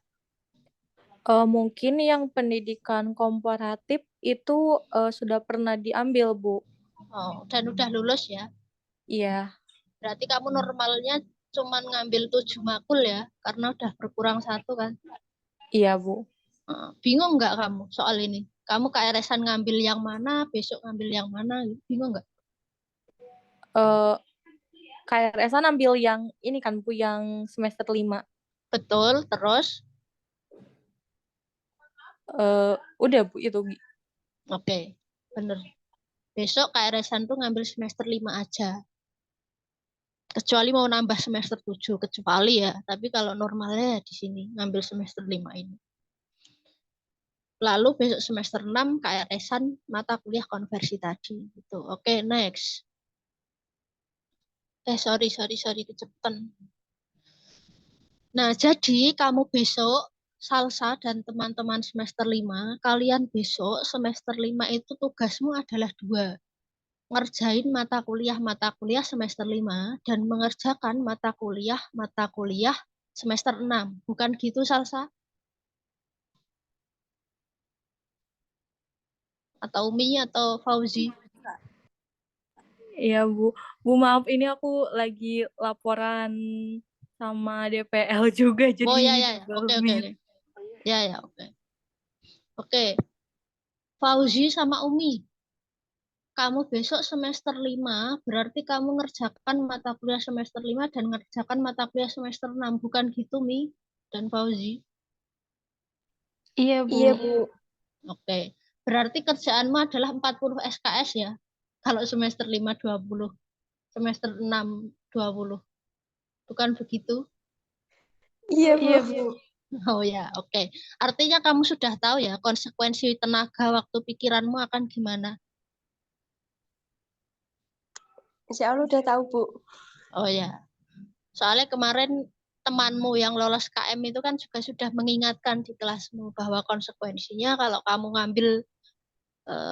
Mungkin yang pendidikan komparatif itu sudah pernah diambil, Bu. Oh, dan udah lulus ya. Iya, Berarti kamu normalnya cuman ngambil 7 makul ya, karena udah berkurang 1 kan. iya, Bu. Bingung nggak kamu soal ini? Kamu KRS-an ngambil yang mana, besok ngambil yang mana, bingung nggak? Eh, KRS-an ambil yang ini kan, Bu, yang semester 5. Betul, terus? Udah, Bu, itu. Oke, bener. Besok KRS-an tuh ngambil semester 5 aja. Kecuali mau nambah semester 7, kecuali ya. Tapi kalau normalnya ya di sini, ngambil semester 5 ini. Lalu besok semester 6 KRS-an mata kuliah konversi tadi. Gitu. Oke, next. Sorry, kecepatan. Nah, jadi kamu besok, Salsa dan teman-teman semester 5, kalian besok semester 5 itu tugasmu adalah 2. Ngerjain mata kuliah semester 5 dan mengerjakan mata kuliah semester 6. Bukan gitu, Salsa? Atau Umi atau Fauzi? Iya, Bu. Bu, maaf, ini aku lagi laporan sama DPL juga, Oh ya, jadi ya, ya. double Oke. meet. Ya, oke. Oke. Fauzi sama Umi, kamu besok semester 5, berarti kamu ngerjakan mata kuliah semester 5 dan ngerjakan mata kuliah semester 6. Bukan gitu, Mi dan Fauzi? Iya, Bu. Iya, Bu. Oke. Berarti kerjaanmu adalah 40 SKS ya? Kalau semester 5 20, semester 6 20. Bukan begitu? Iya, Bu. Iya, Bu. Oh ya, oke. Artinya kamu sudah tahu ya konsekuensi tenaga, waktu, pikiranmu akan gimana? Insya Allah udah tahu, Bu. Oh ya. Soalnya kemarin temanmu yang lolos KM itu kan juga sudah mengingatkan di kelasmu bahwa konsekuensinya kalau kamu ngambil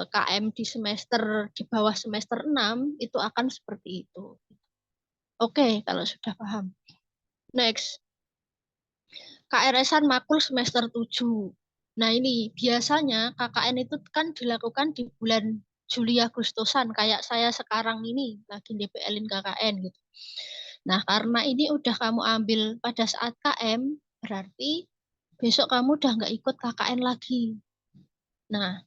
KM di semester di bawah semester 6 itu akan seperti itu. Oke, kalau sudah paham. Next. KRS-an makul semester 7. Nah, ini biasanya KKN itu kan dilakukan di bulan Juli Agustusan kayak saya sekarang ini lagi DPL-in KKN gitu. Nah, karena ini udah kamu ambil pada saat KM, berarti besok kamu udah nggak ikut KKN lagi. Nah,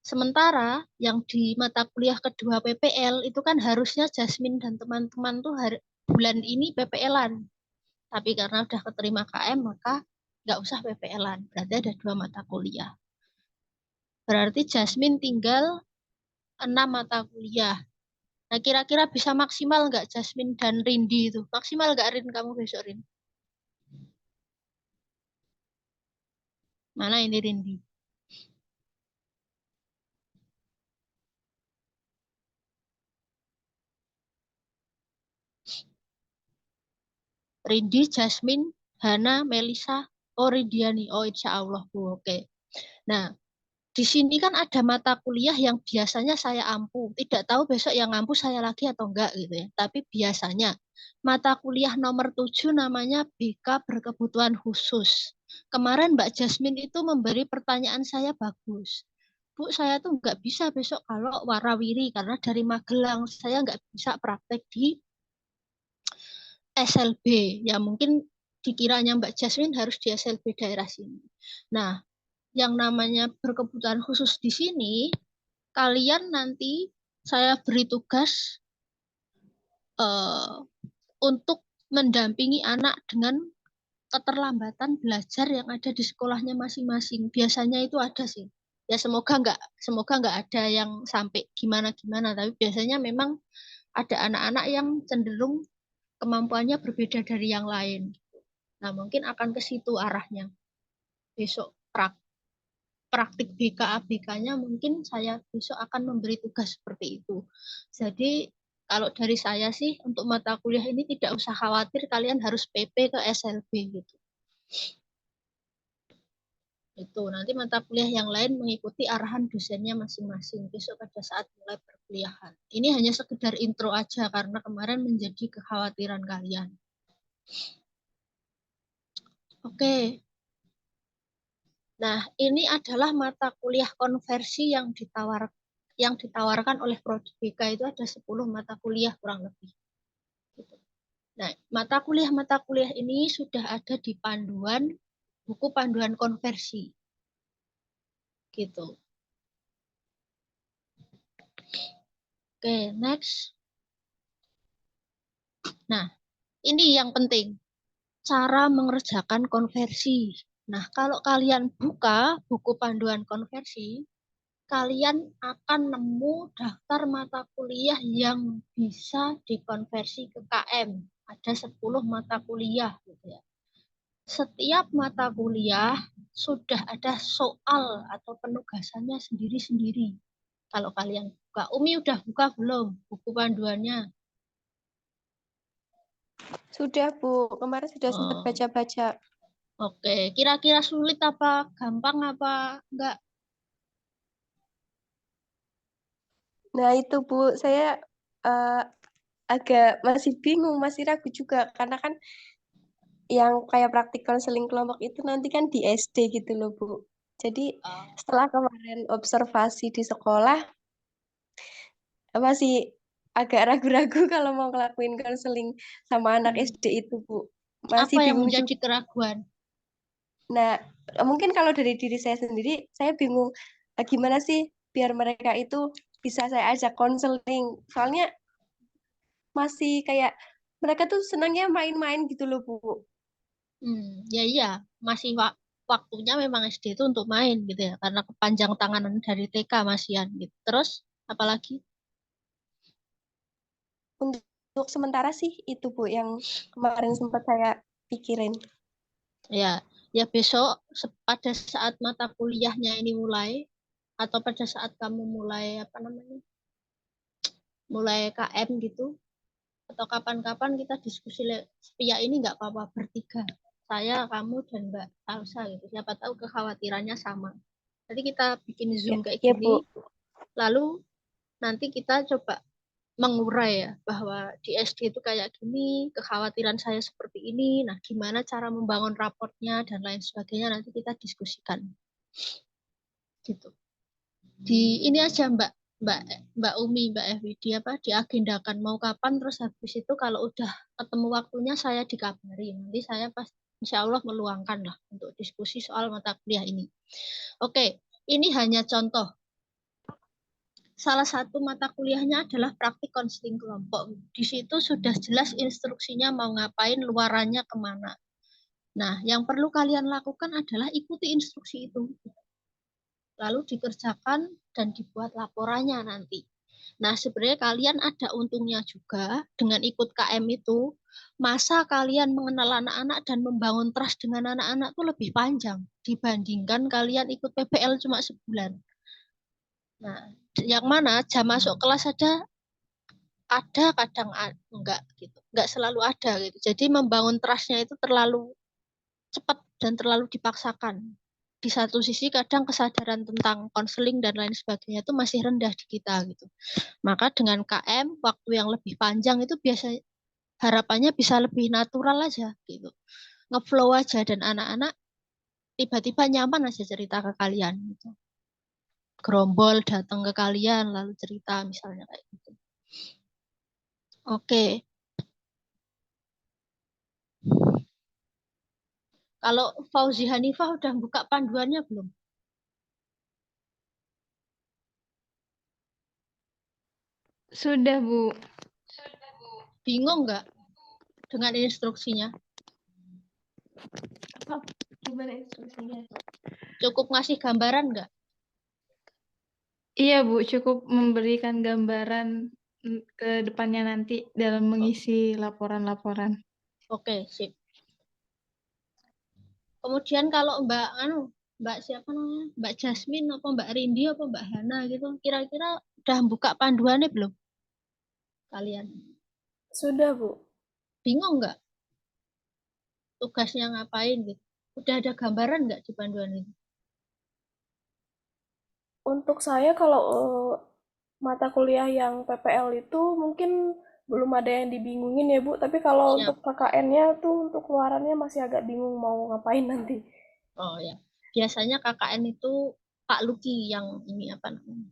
sementara yang di mata kuliah kedua PPL itu kan harusnya Jasmine dan teman-teman tuh bulan ini PPL-an. Tapi karena udah keterima KM, maka nggak usah PPL-an. Berarti ada 2 mata kuliah. Berarti Jasmine tinggal 6 mata kuliah. Nah, kira-kira bisa maksimal nggak Jasmine dan Rindi itu? Maksimal nggak, Rin, kamu besok, Rin? Mana ini Rindi? Rindi, Jasmine, Hana, Melisa, Rindiani. Oh, insya Allah, Bu. Oke. Nah, di sini kan ada mata kuliah yang biasanya saya ampu. Tidak tahu besok yang ampu saya lagi atau enggak gitu ya. Tapi biasanya mata kuliah nomor 7 namanya BK berkebutuhan khusus. Kemarin Mbak Jasmine itu memberi pertanyaan saya bagus. Bu, saya tuh nggak bisa besok kalau warawiri karena dari Magelang saya nggak bisa praktek di SLB. Ya mungkin dikiranya Mbak Jasmine harus di SLB daerah sini. Nah, yang namanya berkebutuhan khusus di sini, kalian nanti saya beri tugas untuk mendampingi anak dengan keterlambatan belajar yang ada di sekolahnya masing-masing. Biasanya itu ada sih. Ya semoga nggak ada yang sampai gimana-gimana. Tapi biasanya memang ada anak-anak yang cenderung kemampuannya berbeda dari yang lain. Nah, mungkin akan ke situ arahnya. Besok praktik BK ABK-nya mungkin saya besok akan memberi tugas seperti itu. Jadi kalau dari saya sih untuk mata kuliah ini tidak usah khawatir kalian harus PP ke SLB gitu. Itu nanti mata kuliah yang lain mengikuti arahan dosennya masing-masing besok pada saat mulai perkuliahan. Ini hanya sekedar intro aja karena kemarin menjadi kekhawatiran kalian. Oke. Nah, ini adalah mata kuliah konversi yang ditawarkan oleh Prodi BK. Itu ada 10 mata kuliah kurang lebih. Gitu. Nah, mata kuliah ini sudah ada di buku panduan konversi. Gitu. Oke, next. Nah, ini yang penting. Cara mengerjakan konversi. Nah, kalau kalian buka buku panduan konversi, kalian akan nemu daftar mata kuliah yang bisa dikonversi ke KM. Ada 10 mata kuliah gitu ya. Setiap mata kuliah sudah ada soal atau penugasannya sendiri-sendiri. Kalau kalian buka, Umi udah buka belum buku panduannya? Sudah, Bu. Kemarin sudah sempat Oh, baca-baca. oke. Kira-kira sulit apa gampang apa enggak? Nah, itu, Bu. Saya agak masih bingung, masih ragu juga. Karena kan yang kayak praktik konseling kelompok itu nanti kan di SD gitu loh, Bu. Jadi setelah kemarin observasi di sekolah, masih agak ragu-ragu kalau mau ngelakuin konseling sama anak SD itu, Bu. Masih Apa yang bingung menjadi juga. keraguan? Nah, mungkin kalau dari diri saya sendiri, saya bingung gimana sih biar mereka itu bisa saya ajak konseling. Soalnya masih kayak mereka tuh senangnya main-main gitu loh, Bu. Ya iya, masih waktunya memang SD itu untuk main gitu ya, karena kepanjang tanganan dari TK masihan gitu. Terus apalagi? Untuk sementara sih itu, Bu, yang kemarin sempat saya pikirin. Ya besok pada saat mata kuliahnya ini mulai atau pada saat kamu mulai mulai KM gitu atau kapan-kapan kita diskusi via ini nggak apa-apa bertiga. Saya, kamu, dan Mbak Salsa gitu. Siapa tahu kekhawatirannya sama. Jadi kita bikin Zoom kayak Ya, gini, Bu. lalu nanti kita coba mengurai ya bahwa di SD itu kayak gini, kekhawatiran saya seperti ini, nah gimana cara membangun raportnya dan lain sebagainya nanti kita diskusikan. Gitu. Di ini aja Mbak Umi, Mbak Evi, diagendakan mau kapan, terus habis itu kalau udah ketemu waktunya saya dikabari. Nanti saya insya Allah meluangkan lah untuk diskusi soal mata kuliah ini. Oke, ini hanya contoh. Salah satu mata kuliahnya adalah praktik konseling kelompok. Di situ sudah jelas instruksinya mau ngapain, luarannya kemana. Nah, yang perlu kalian lakukan adalah ikuti instruksi itu. Lalu dikerjakan dan dibuat laporannya nanti. Nah, sebenarnya kalian ada untungnya juga dengan ikut KM itu, masa kalian mengenal anak-anak dan membangun trust dengan anak-anak itu lebih panjang dibandingkan kalian ikut PBL cuma sebulan. Nah, yang mana jam masuk kelas ada kadang enggak gitu. Enggak selalu ada gitu. Jadi membangun trust-nya itu terlalu cepat dan terlalu dipaksakan. Di satu sisi kadang kesadaran tentang konseling dan lain sebagainya itu masih rendah di kita gitu. Maka dengan KM waktu yang lebih panjang itu biasa harapannya bisa lebih natural aja gitu. Ngeflow aja dan anak-anak tiba-tiba nyaman aja cerita ke kalian gitu. Gerombol datang ke kalian lalu cerita misalnya kayak gitu. Oke. Kalau Fauzi Hanifah udah buka panduannya belum? Sudah, Bu. Bingung nggak dengan instruksinya? Gimana instruksinya? Cukup ngasih gambaran nggak? Iya, Bu, cukup memberikan gambaran ke depannya nanti dalam mengisi laporan-laporan. Oke, sip. Kemudian kalau Mbak siapa namanya? Mbak Jasmine apa Mbak Rindi apa Mbak Hana gitu, kira-kira udah buka panduannya belum? Kalian Sudah, Bu. bingung nggak tugasnya ngapain gitu? Udah ada gambaran nggak di panduan itu? Untuk saya kalau mata kuliah yang PPL itu mungkin belum ada yang dibingungin ya, Bu. Tapi kalau Siap. untuk KKN-nya tuh untuk keluarannya masih agak bingung mau ngapain nanti. Oh ya. biasanya KKN itu Pak Luki yang ini apa namanya?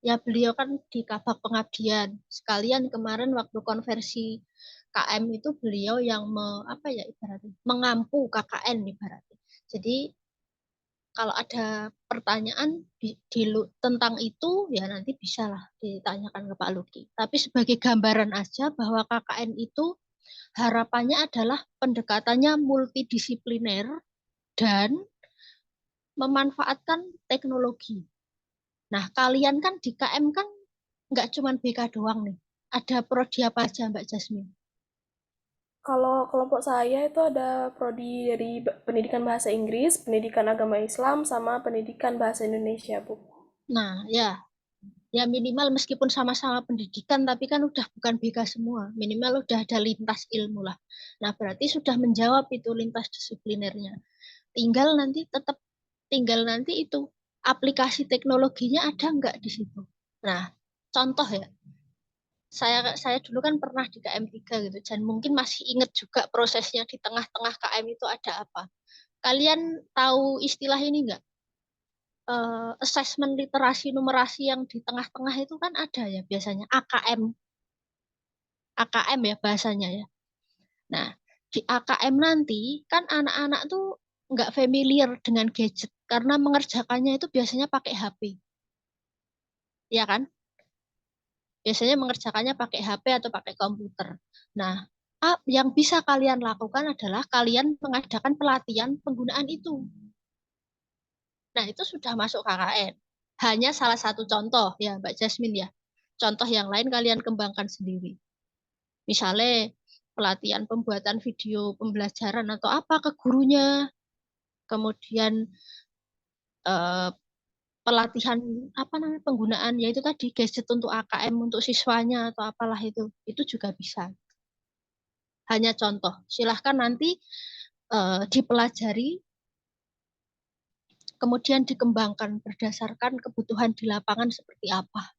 Ya beliau kan di Kabak Pengabdian. Sekalian kemarin waktu konversi KM itu beliau yang ibaratnya mengampu KKN ibaratnya. Jadi kalau ada pertanyaan tentang itu ya nanti bisalah ditanyakan ke Pak Luki. Tapi sebagai gambaran aja bahwa KKN itu harapannya adalah pendekatannya multidisipliner dan memanfaatkan teknologi. Nah, kalian kan di KM kan nggak cuma BK doang nih. Ada prodi apa aja Mbak Jasmine? Kalau kelompok saya itu ada prodi dari pendidikan bahasa Inggris, pendidikan agama Islam, sama pendidikan bahasa Indonesia, Bu. Nah, ya minimal meskipun sama-sama pendidikan, tapi kan udah bukan BK semua. Minimal udah ada lintas ilmu lah. Nah, berarti sudah menjawab itu lintas disiplinernya. Tinggal nanti itu aplikasi teknologinya ada nggak di situ. Nah, contoh ya, saya dulu kan pernah di KM3 gitu, dan mungkin masih ingat juga prosesnya di tengah-tengah KM itu ada apa. Kalian tahu istilah ini nggak? Assessment literasi numerasi yang di tengah-tengah itu kan ada ya biasanya AKM ya bahasanya ya. Nah, di AKM nanti kan anak-anak tuh nggak familiar dengan gadget karena mengerjakannya itu biasanya pakai HP. Ya kan? Biasanya mengerjakannya pakai HP atau pakai komputer. Nah, yang bisa kalian lakukan adalah kalian mengadakan pelatihan penggunaan itu. Nah, itu sudah masuk KKN. Hanya salah satu contoh ya, Mbak Jasmine ya. Contoh yang lain kalian kembangkan sendiri. Misalnya pelatihan pembuatan video pembelajaran atau apa ke gurunya. Kemudian pelatihan penggunaan yaitu tadi gadget untuk AKM untuk siswanya atau apalah itu juga bisa. Hanya contoh, silahkan nanti dipelajari kemudian dikembangkan berdasarkan kebutuhan di lapangan seperti apa.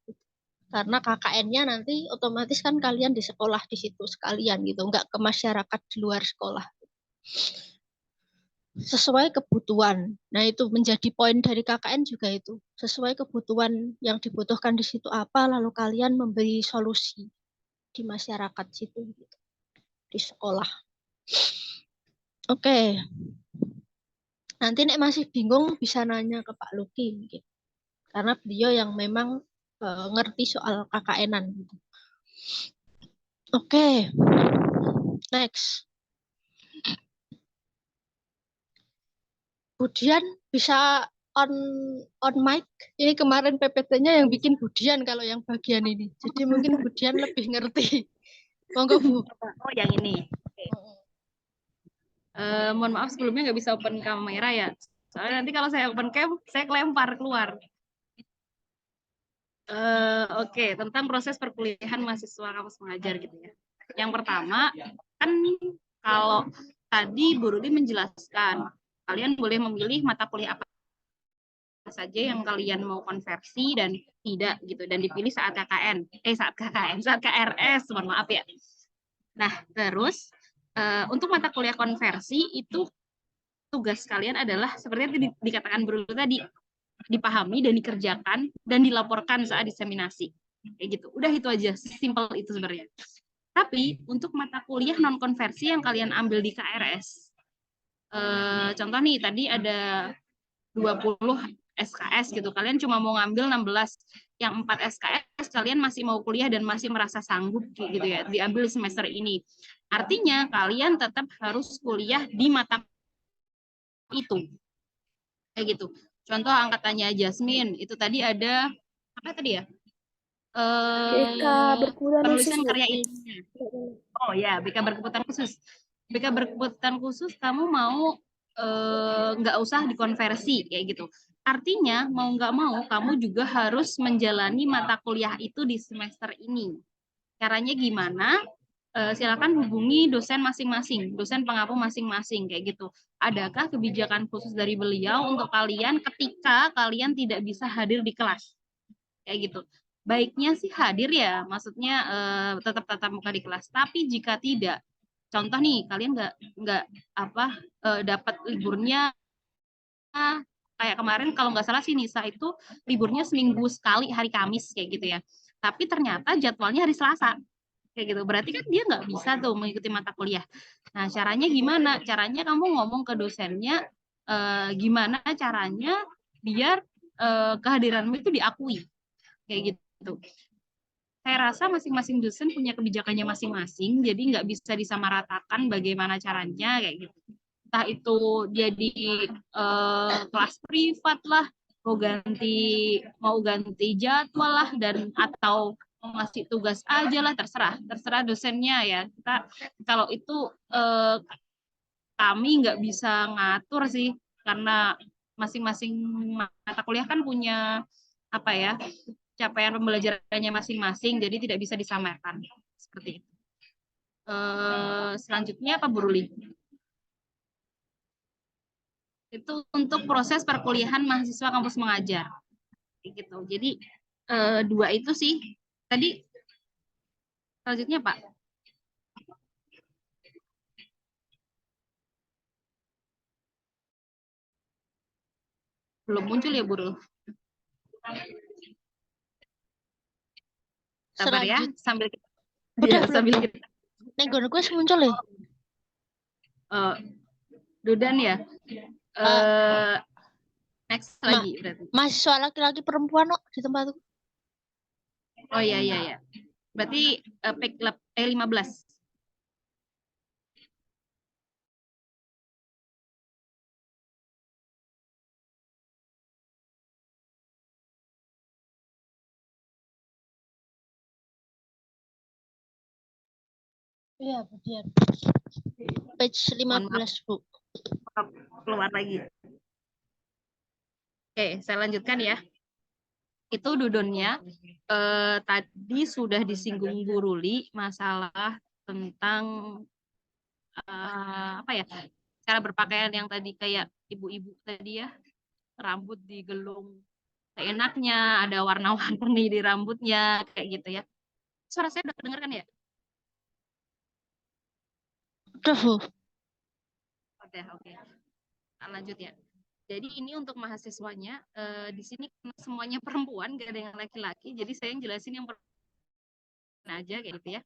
Karena KKN-nya nanti otomatis kan kalian di sekolah di situ sekalian gitu, nggak ke masyarakat di luar sekolah. Sesuai kebutuhan. Nah, itu menjadi poin dari KKN juga itu. Sesuai kebutuhan yang dibutuhkan di situ apa, lalu kalian memberi solusi di masyarakat situ, gitu. Di sekolah. Oke. Nanti nek masih bingung bisa nanya ke Pak Luki. Gitu. Karena beliau yang memang ngerti soal KKN-an. Gitu. Oke. Next. Budian bisa on mic. Ini kemarin PPT-nya yang bikin Budian kalau yang bagian ini. Jadi mungkin Budian lebih ngerti. Monggo Bu. Oh, yang ini. Okay. Mohon maaf sebelumnya nggak bisa open kamera ya. Soalnya nanti kalau saya open cam, saya kelempar keluar. Oke, tentang proses perkuliahan mahasiswa kampus mengajar gitu ya. Yang pertama, kan kalau tadi Bu Rudi menjelaskan, kalian boleh memilih mata kuliah apa saja yang kalian mau konversi dan tidak gitu, dan dipilih saat saat KRS, mohon maaf ya. Nah, terus untuk mata kuliah konversi itu tugas kalian adalah seperti yang dikatakan Bu Rudi tadi, dipahami dan dikerjakan dan dilaporkan saat diseminasi. Kayak gitu. Udah itu aja, simpel itu sebenarnya. Tapi untuk mata kuliah non konversi yang kalian ambil di KRS, contoh nih tadi ada 20 SKS gitu. Kalian cuma mau ngambil 16, yang 4 SKS kalian masih mau kuliah dan masih merasa sanggup gitu ya, diambil semester ini. Artinya kalian tetap harus kuliah di mata itu. Kayak gitu. Contoh angkatannya Jasmine, itu tadi ada apa tadi ya? BK berkebutuhan Penulisan khusus, karya ilmiah. Oh ya, BK berkebutuhan khusus. BK berkebutuhan khusus kamu mau nggak usah dikonversi kayak gitu. Artinya mau nggak mau kamu juga harus menjalani mata kuliah itu di semester ini. Caranya gimana? Silakan hubungi dosen masing-masing, dosen pengampu masing-masing kayak gitu. Adakah kebijakan khusus dari beliau untuk kalian ketika kalian tidak bisa hadir di kelas? Kayak gitu. Baiknya sih hadir ya, maksudnya tetap tatap muka di kelas. Tapi jika tidak, contoh nih kalian nggak dapat liburnya kayak kemarin kalau nggak salah sih Nisa itu liburnya seminggu sekali hari Kamis kayak gitu ya. Tapi ternyata jadwalnya hari Selasa kayak gitu. Berarti kan dia nggak bisa tuh mengikuti mata kuliah. Nah, caranya gimana? Caranya kamu ngomong ke dosennya gimana caranya biar kehadiranmu itu diakui kayak gitu. Saya rasa masing-masing dosen punya kebijakannya masing-masing, jadi nggak bisa disamaratakan bagaimana caranya kayak gitu. Entah itu jadi kelas privat lah, mau ganti jadwal lah, dan atau mau ngasih tugas aja lah, terserah dosennya ya. Kita kalau itu kami nggak bisa ngatur sih, karena masing-masing mata kuliah kan punya apa ya, capaian pembelajarannya masing-masing, jadi tidak bisa disamakan seperti itu. Selanjutnya apa Bu Ruli? Itu untuk proses perkuliahan mahasiswa kampus mengajar, gitu. Jadi 2 itu sih. Tadi selanjutnya Pak. Belum muncul ya Bu Ruli? Sabar ya, sambil kita. Udah Ya, sambil kita. Nek gue muncul ya. Dudan ya. Next lagi berarti. Mahasiswa laki-laki perempuan kok di tempatku. Oh iya. Berarti PEK 15. Iya, Budian. Page 15, Bu. Keluar lagi. Oke, saya lanjutkan ya. Itu Dudonnya. Tadi sudah disinggung Bu Ruli masalah tentang apa ya, cara berpakaian yang tadi kayak ibu-ibu tadi ya, rambut digelung seenaknya, ada warna-warni di rambutnya kayak gitu ya. Suara saya udah kedengar kan ya? Udah, Oke. Lanjut ya. Jadi ini untuk mahasiswanya, di sini semuanya perempuan, gak ada yang laki-laki, jadi saya yang jelasin yang perempuan aja kayak gitu ya.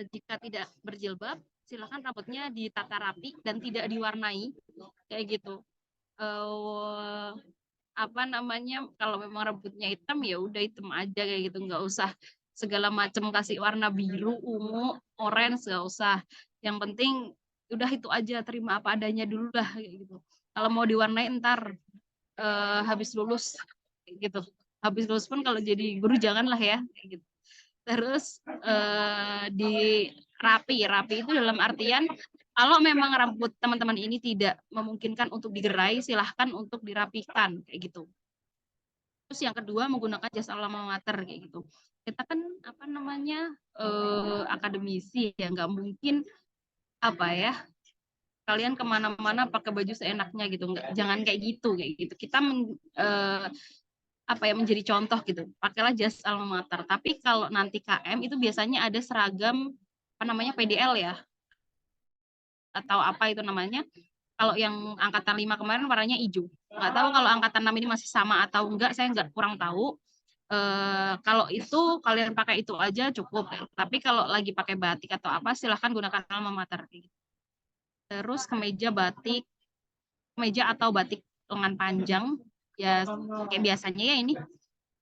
Jika tidak berjilbab, silakan rambutnya ditata rapi dan tidak diwarnai kayak gitu. Apa namanya, kalau memang rambutnya hitam ya udah hitam aja kayak gitu, nggak usah segala macam kasih warna biru, ungu, orange, nggak usah. Yang penting udah itu aja, terima apa adanya dulu lah kayak gitu. Kalau mau diwarnai ntar habis lulus kayak gitu. Habis lulus pun kalau jadi guru janganlah ya kayak gitu. Terus di rapi itu dalam artian kalau memang rambut teman-teman ini tidak memungkinkan untuk digerai, silahkan untuk dirapikan kayak gitu. Terus yang kedua menggunakan jas alma mater kayak gitu. Kita kan apa namanya akademisi ya, nggak mungkin apa ya kalian kemana-mana pakai baju seenaknya gitu, nggak, jangan kayak gitu Kita apa ya, menjadi contoh gitu, pakailah jas alma mater. Tapi kalau nanti KM itu biasanya ada seragam apa namanya PDL ya, atau apa itu namanya. Kalau yang angkatan 5 kemarin warnanya hijau. Nggak tahu kalau angkatan 6 ini masih sama atau enggak, saya kurang tahu. Kalau itu kalian pakai itu aja cukup. Tapi kalau lagi pakai batik atau apa, silahkan gunakan alma mater. Terus kemeja atau batik lengan panjang, ya kayak biasanya ya ini.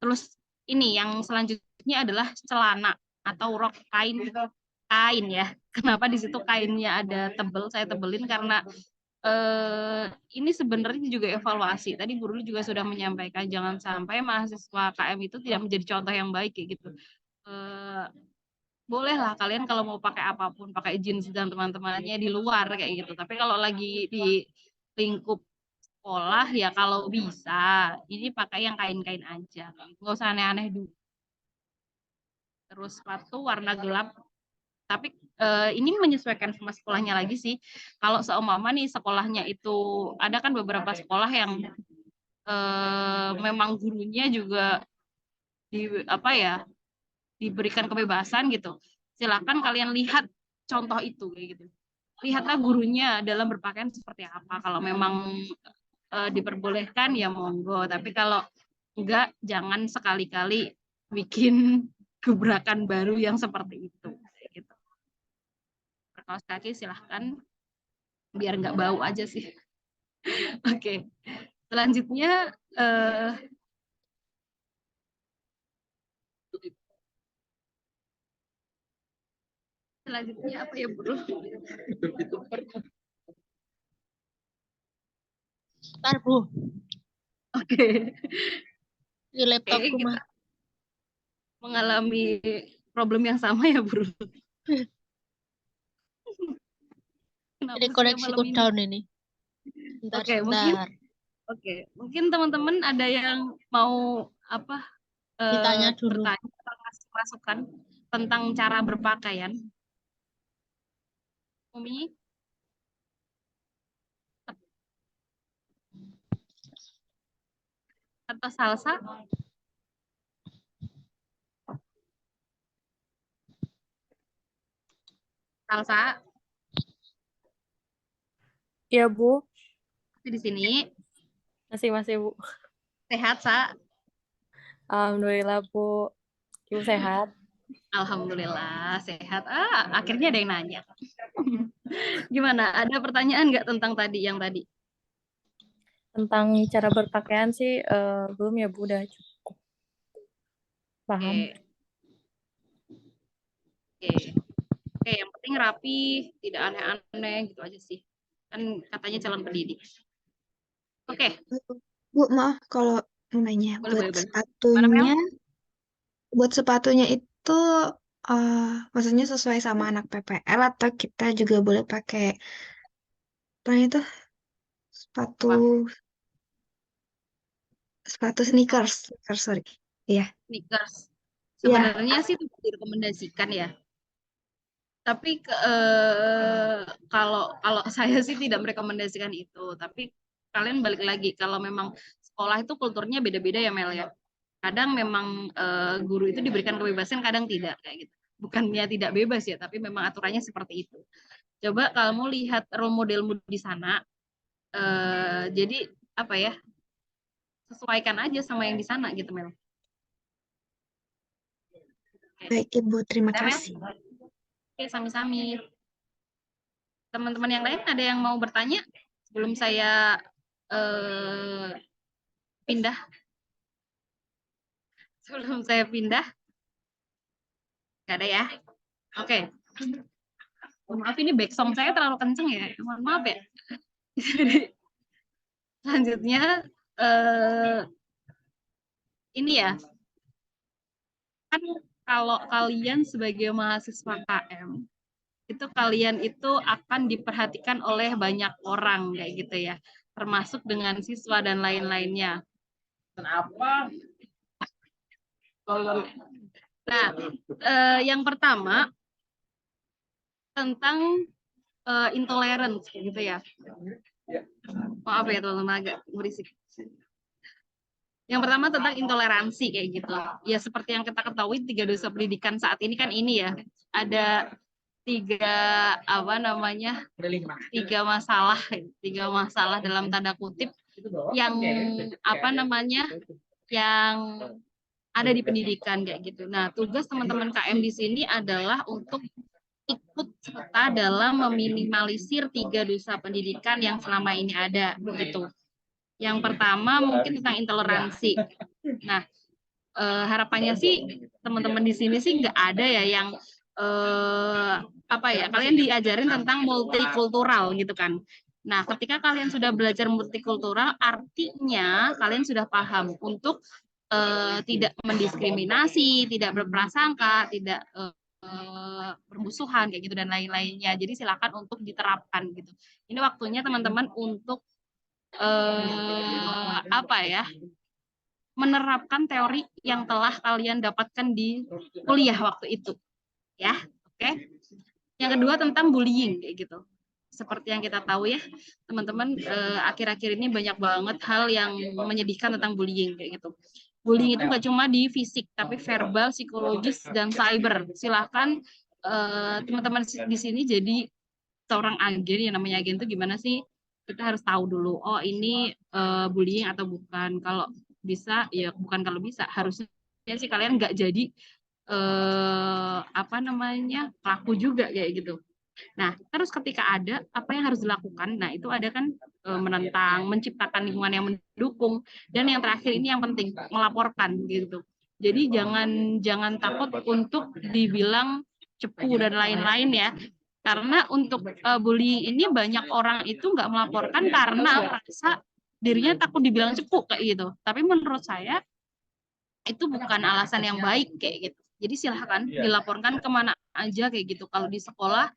Terus ini yang selanjutnya adalah celana atau rok kain ya. Kenapa di situ kainnya ada tebel? Saya tebelin karena ini sebenarnya juga evaluasi. Tadi guru juga sudah menyampaikan jangan sampai mahasiswa KM itu tidak menjadi contoh yang baik kayak gitu. Bolehlah kalian kalau mau pakai apapun, pakai jeans dan teman-temannya di luar kayak gitu. Tapi kalau lagi di lingkup sekolah ya kalau bisa ini pakai yang kain-kain aja, nggak usah aneh-aneh dulu. Terus sepatu warna gelap. Tapi ini menyesuaikan sama sekolahnya lagi sih. Kalau seumpama nih sekolahnya itu ada kan beberapa sekolah yang memang gurunya juga diberikan kebebasan gitu. Silakan kalian lihat contoh itu kayak gitu. Lihatlah gurunya dalam berpakaian seperti apa. Kalau memang diperbolehkan ya monggo, tapi kalau enggak jangan sekali-kali bikin gebrakan baru yang seperti itu kayak gitu. Kaos kaki silahkan, biar nggak bau aja sih. Oke, selanjutnya selanjutnya apa ya bro? Ntar, Bu. Oke, Di laptopku kayaknya kita mah. mengalami problem yang sama ya bro. Kenapa Ini sih ya koneksiku malam ini? down ini. Bentar, Oke, mungkin sebentar. mungkin teman-teman ada yang mau apa Ditanya dulu. bertanya atau ngasih masukan tentang cara berpakaian. Umi, atau Salsa? Salsa Iya, Bu. masih di sini. Masih, Bu. Sehat, Sa? Alhamdulillah, Bu. Ibu sehat. Alhamdulillah sehat. Akhirnya ada yang nanya. Gimana? Ada pertanyaan nggak tentang tadi yang tadi? Tentang cara berpakaian sih belum ya, Bu. Udah cukup paham. Oke, yang penting rapi, tidak aneh-aneh gitu aja sih. Kan katanya calon pendidik. Oke. Bu, maaf kalau mau nanya, Boleh. buat sepatunya itu maksudnya sesuai sama anak PPL atau kita juga boleh pakai apa itu sepatu sneakers, sorry. Iya. Sneakers. Iya. Sebenarnya sih tidak direkomendasikan ya. Tapi kalau saya sih tidak merekomendasikan itu. Tapi kalian balik lagi, kalau memang sekolah itu kulturnya beda-beda ya Mel ya. Kadang memang guru itu diberikan kebebasan, kadang tidak kayak gitu. Bukannya tidak bebas ya, tapi memang aturannya seperti itu. Coba kamu lihat role modelmu di sana. Jadi apa ya? Sesuaikan aja sama yang di sana gitu Mel. Baik Ibu, terima Udah, Mel? kasih. Oke, sami-sami. Teman-teman yang lain ada yang mau bertanya sebelum saya pindah? Sebelum saya pindah? Nggak ada ya? Oke. Maaf ini back sound saya terlalu kenceng ya. Mohon maaf ya. Selanjutnya ini ya. Kan kalau kalian sebagai mahasiswa KM itu kalian itu akan diperhatikan oleh banyak orang kayak gitu ya, termasuk dengan siswa dan lain-lainnya. Kenapa? Nah, yang pertama tentang intolerance gitu ya. Maaf ya teman-teman agak berisik. Yang pertama tentang intoleransi kayak gitu. Ya seperti yang kita ketahui 3 dosa pendidikan saat ini kan ini ya. Ada 3 masalah dalam tanda kutip yang yang ada di pendidikan kayak gitu. Nah, tugas teman-teman KM di sini adalah untuk ikut serta dalam meminimalisir 3 dosa pendidikan yang selama ini ada begitu. Yang pertama mungkin tentang intoleransi. Nah, harapannya sih teman-teman di sini sih nggak ada ya yang kalian diajarin tentang multikultural gitu kan. Nah, ketika kalian sudah belajar multikultural, artinya kalian sudah paham untuk tidak mendiskriminasi, tidak berprasangka, tidak bermusuhan kayak gitu dan lain-lainnya. Jadi silakan untuk diterapkan gitu. Ini waktunya teman-teman untuk menerapkan teori yang telah kalian dapatkan di kuliah waktu itu, ya, oke. Yang kedua tentang bullying kayak gitu. Seperti yang kita tahu ya, teman-teman, akhir-akhir ini banyak banget hal yang menyedihkan tentang bullying kayak gitu. Bullying itu nggak cuma di fisik, tapi verbal, psikologis, dan cyber. Silahkan teman-teman di sini jadi seorang agen, yang namanya agen itu gimana sih? kita harus tahu dulu, oh ini bullying atau bukan. Kalau bisa, ya bukan kalau bisa, harusnya sih kalian nggak jadi apa namanya pelaku juga kayak gitu. Nah, terus ketika ada apa yang harus dilakukan? Nah, itu ada kan menentang, menciptakan lingkungan yang mendukung, dan yang terakhir ini yang penting, melaporkan gitu. Jadi jangan takut untuk dibilang cepu dan lain-lain ya. Karena untuk bullying ini banyak orang itu nggak melaporkan karena merasa dirinya takut dibilang cepu kayak gitu. Tapi menurut saya itu bukan alasan yang baik kayak gitu. Jadi silahkan dilaporkan kemana aja kayak gitu. Kalau di sekolah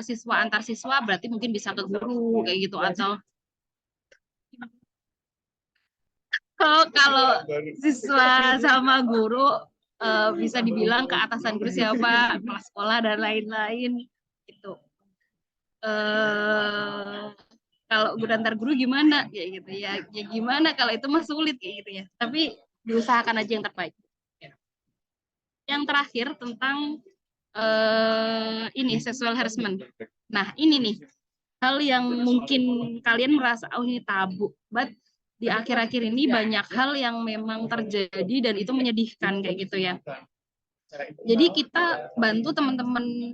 siswa antar siswa berarti mungkin bisa ke guru kayak gitu, atau kalau siswa sama guru bisa dibilang ke atasan guru siapa, kepala sekolah dan lain-lain gitu. Kalau guru antar guru gimana ya gitu ya, gimana kalau itu mah sulit kayak gitu ya, tapi diusahakan aja yang terbaik. Yang terakhir tentang ini sexual harassment. Nah, ini nih hal yang mungkin kalian merasa oh ini tabu, but di akhir-akhir ini banyak hal yang memang terjadi dan itu menyedihkan kayak gitu ya. Jadi kita bantu teman-teman,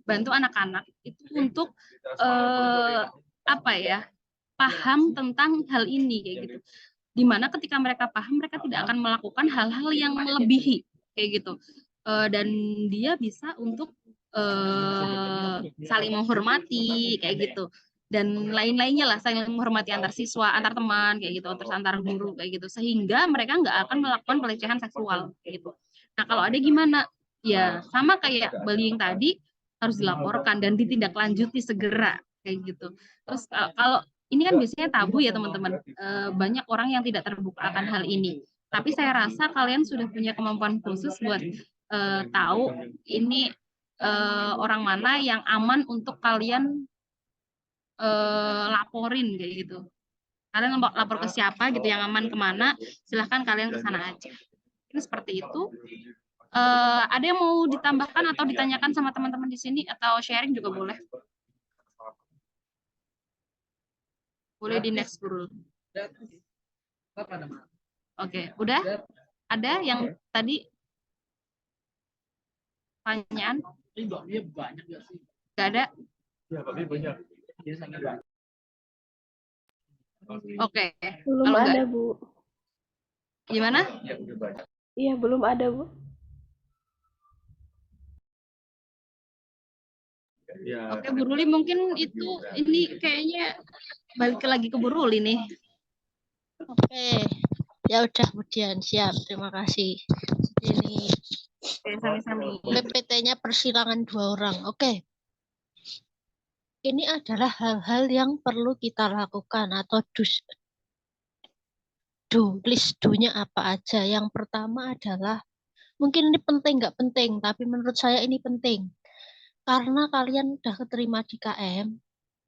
bantu anak-anak itu untuk apa ya, paham tentang hal ini kayak gitu. Dimana ketika mereka paham, mereka tidak akan melakukan hal-hal yang melebihi kayak gitu. Dan dia bisa untuk saling menghormati kayak gitu, dan lain-lainnya lah, saling menghormati antar siswa, antar teman kayak gitu, terus antar guru kayak gitu, sehingga mereka nggak akan melakukan pelecehan seksual kayak gitu. Nah, kalau ada gimana? Ya sama kayak bullying tadi, harus dilaporkan dan ditindaklanjuti segera kayak gitu. Terus kalau ini kan biasanya tabu ya teman-teman, banyak orang yang tidak terbuka akan hal ini. Tapi saya rasa kalian sudah punya kemampuan khusus buat tahu ini orang mana yang aman untuk kalian laporin kayak gitu. Kalian lapor ke siapa gitu yang aman kemana, silahkan kalian ke sana aja. Ini seperti itu. Ada yang mau ditambahkan atau ditanyakan sama teman-teman di sini atau sharing juga boleh. Boleh di next guru. Oke, udah? Ada yang tadi pertanyaan? Gak ada? Oke. Belum Kalau ada, nggak, Bu. gimana? Iya, belum ada, Bu. Oke, Bu Ruli mungkin itu ini kayaknya balik lagi ke Bu Ruli nih. Oke, ya udah kemudian siap. Terima kasih. Ini Oke, sami-sami. PPT-nya persilangan 2 orang. Oke. Ini adalah hal-hal yang perlu kita lakukan atau list do-nya apa aja. Yang pertama adalah, mungkin ini penting nggak penting, tapi menurut saya ini penting. Karena kalian udah keterima di KM,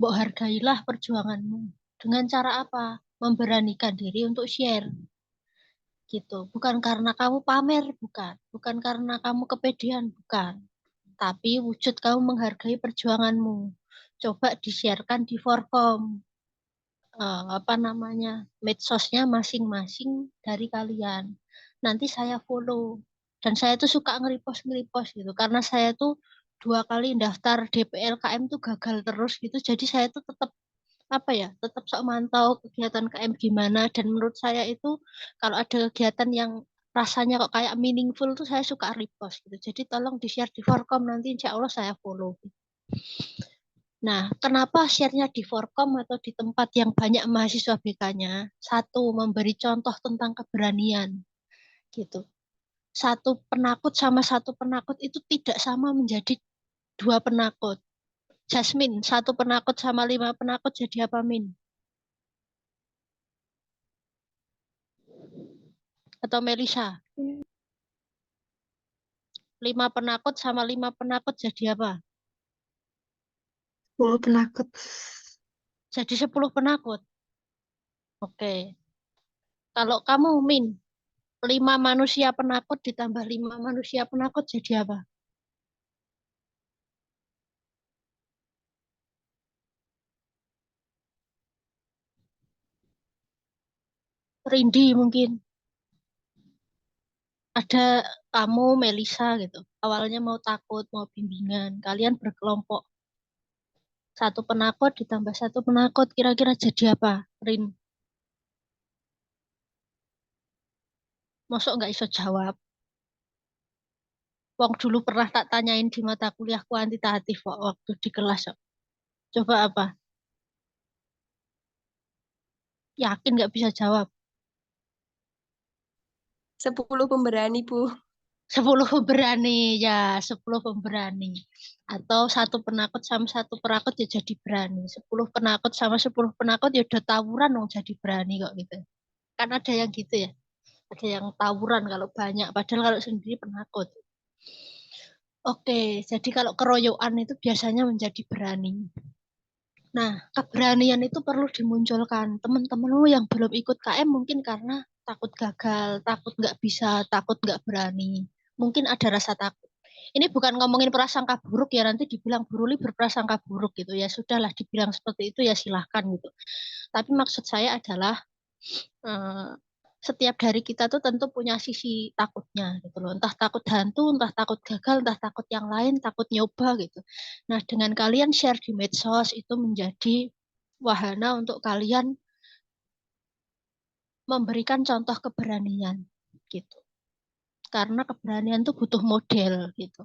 mbok hargailah perjuanganmu. Dengan cara apa? Memberanikan diri untuk share. Gitu. Bukan karena kamu pamer, bukan. Bukan karena kamu kepedean, bukan. Tapi wujud kamu menghargai perjuanganmu. Coba di-sharekan di Forkom. Apa namanya? Medsosnya masing-masing dari kalian. Nanti saya follow. Dan saya tuh suka nge-repost gitu. Karena saya tuh 2 kali daftar DPLKM tuh gagal terus gitu. Jadi saya tuh tetap tetap sok mantau kegiatan KM gimana, dan menurut saya itu kalau ada kegiatan yang rasanya kok kayak meaningful tuh saya suka repost gitu. Jadi tolong di-share di Forkom, nanti insya Allah saya follow. Nah, kenapa share-nya di Forkom atau di tempat yang banyak mahasiswa BK-nya? Satu, memberi contoh tentang keberanian gitu. Satu penakut sama satu penakut itu tidak sama menjadi 2 penakut. Jasmine, 1 penakut sama 5 penakut jadi apa, Min? Atau Melisa? 5 penakut sama 5 penakut jadi apa? 10 penakut. Jadi 10 penakut. Oke. Kalau kamu, Min, 5 manusia penakut ditambah 5 manusia penakut jadi apa? Rindi mungkin. Ada kamu, Melisa gitu. Awalnya mau takut, mau bimbingan. Kalian berkelompok. Satu penakut ditambah satu penakut. Kira-kira jadi apa, Rin? Mosok nggak iso jawab. Wong dulu pernah tak tanyain di mata kuliah kuantitatif kok, waktu di kelas kok. Coba apa? Yakin nggak bisa jawab? 10 pemberani, Bu. 10 pemberani, ya 10 pemberani. Atau satu penakut sama satu penakut ya jadi berani. 10 penakut sama 10 penakut ya udah tawuran dong jadi berani kok gitu. Kan ada yang gitu ya. Ada yang tawuran kalau banyak, padahal kalau sendiri penakut. Oke, jadi kalau keroyokan itu biasanya menjadi berani. Nah, keberanian itu perlu dimunculkan. Teman-temanmu yang belum ikut KM mungkin karena takut gagal, takut nggak bisa, takut nggak berani. Mungkin ada rasa takut. Ini bukan ngomongin prasangka buruk ya, nanti dibilang Bu Ruli berprasangka buruk gitu ya. Sudahlah dibilang seperti itu ya silahkan gitu. Tapi maksud saya adalah eh, setiap dari kita tuh tentu punya sisi takutnya gitu loh. Entah takut hantu, entah takut gagal, entah takut yang lain, takut nyoba gitu. Nah, dengan kalian share di medsos itu menjadi wahana untuk kalian memberikan contoh keberanian gitu. Karena keberanian tuh butuh model gitu.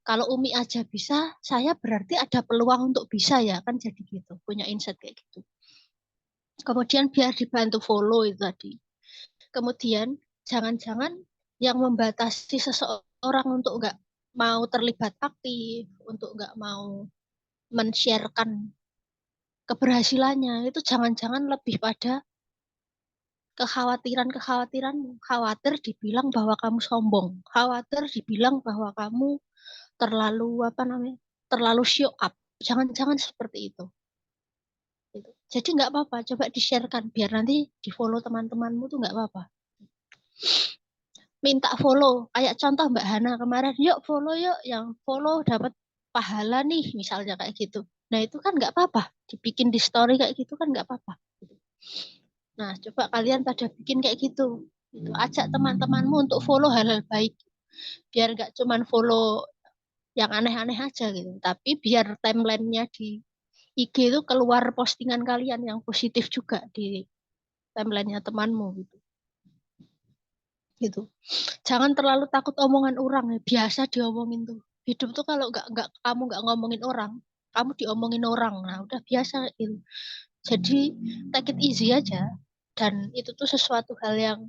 Kalau Umi aja bisa, saya berarti ada peluang untuk bisa ya, kan jadi gitu. Punya insight kayak gitu. Kemudian biar dibantu follow itu tadi. Kemudian jangan-jangan yang membatasi seseorang untuk nggak mau terlibat aktif, untuk nggak mau men-sharekan keberhasilannya, itu jangan-jangan lebih pada kekhawatiran-kekhawatiran, khawatir dibilang bahwa kamu sombong, khawatir dibilang bahwa kamu terlalu apa namanya, terlalu show up. Jangan-jangan seperti itu. Gitu. Jadi nggak apa-apa, coba di-sharekan biar nanti di-follow teman-temanmu tuh nggak apa-apa. Minta follow. Kayak contoh Mbak Hana kemarin, yuk follow yuk, yang follow dapat pahala nih, misalnya kayak gitu. Nah itu kan nggak apa-apa, dibikin di story kayak gitu kan nggak apa-apa. Nah coba kalian pada bikin kayak gitu. Gitu. Ajak teman-temanmu untuk follow hal-hal baik. Biar nggak cuman follow yang aneh-aneh aja gitu. Tapi biar timelinenya di IG itu keluar postingan kalian yang positif juga di timelinenya temanmu gitu. Gitu. Jangan terlalu takut omongan orang ya. Biasa diomongin tuh. Hidup tuh kalau nggak kamu nggak ngomongin orang, kamu diomongin orang. Nah udah biasa itu. Jadi take it easy aja. Dan itu tuh sesuatu hal yang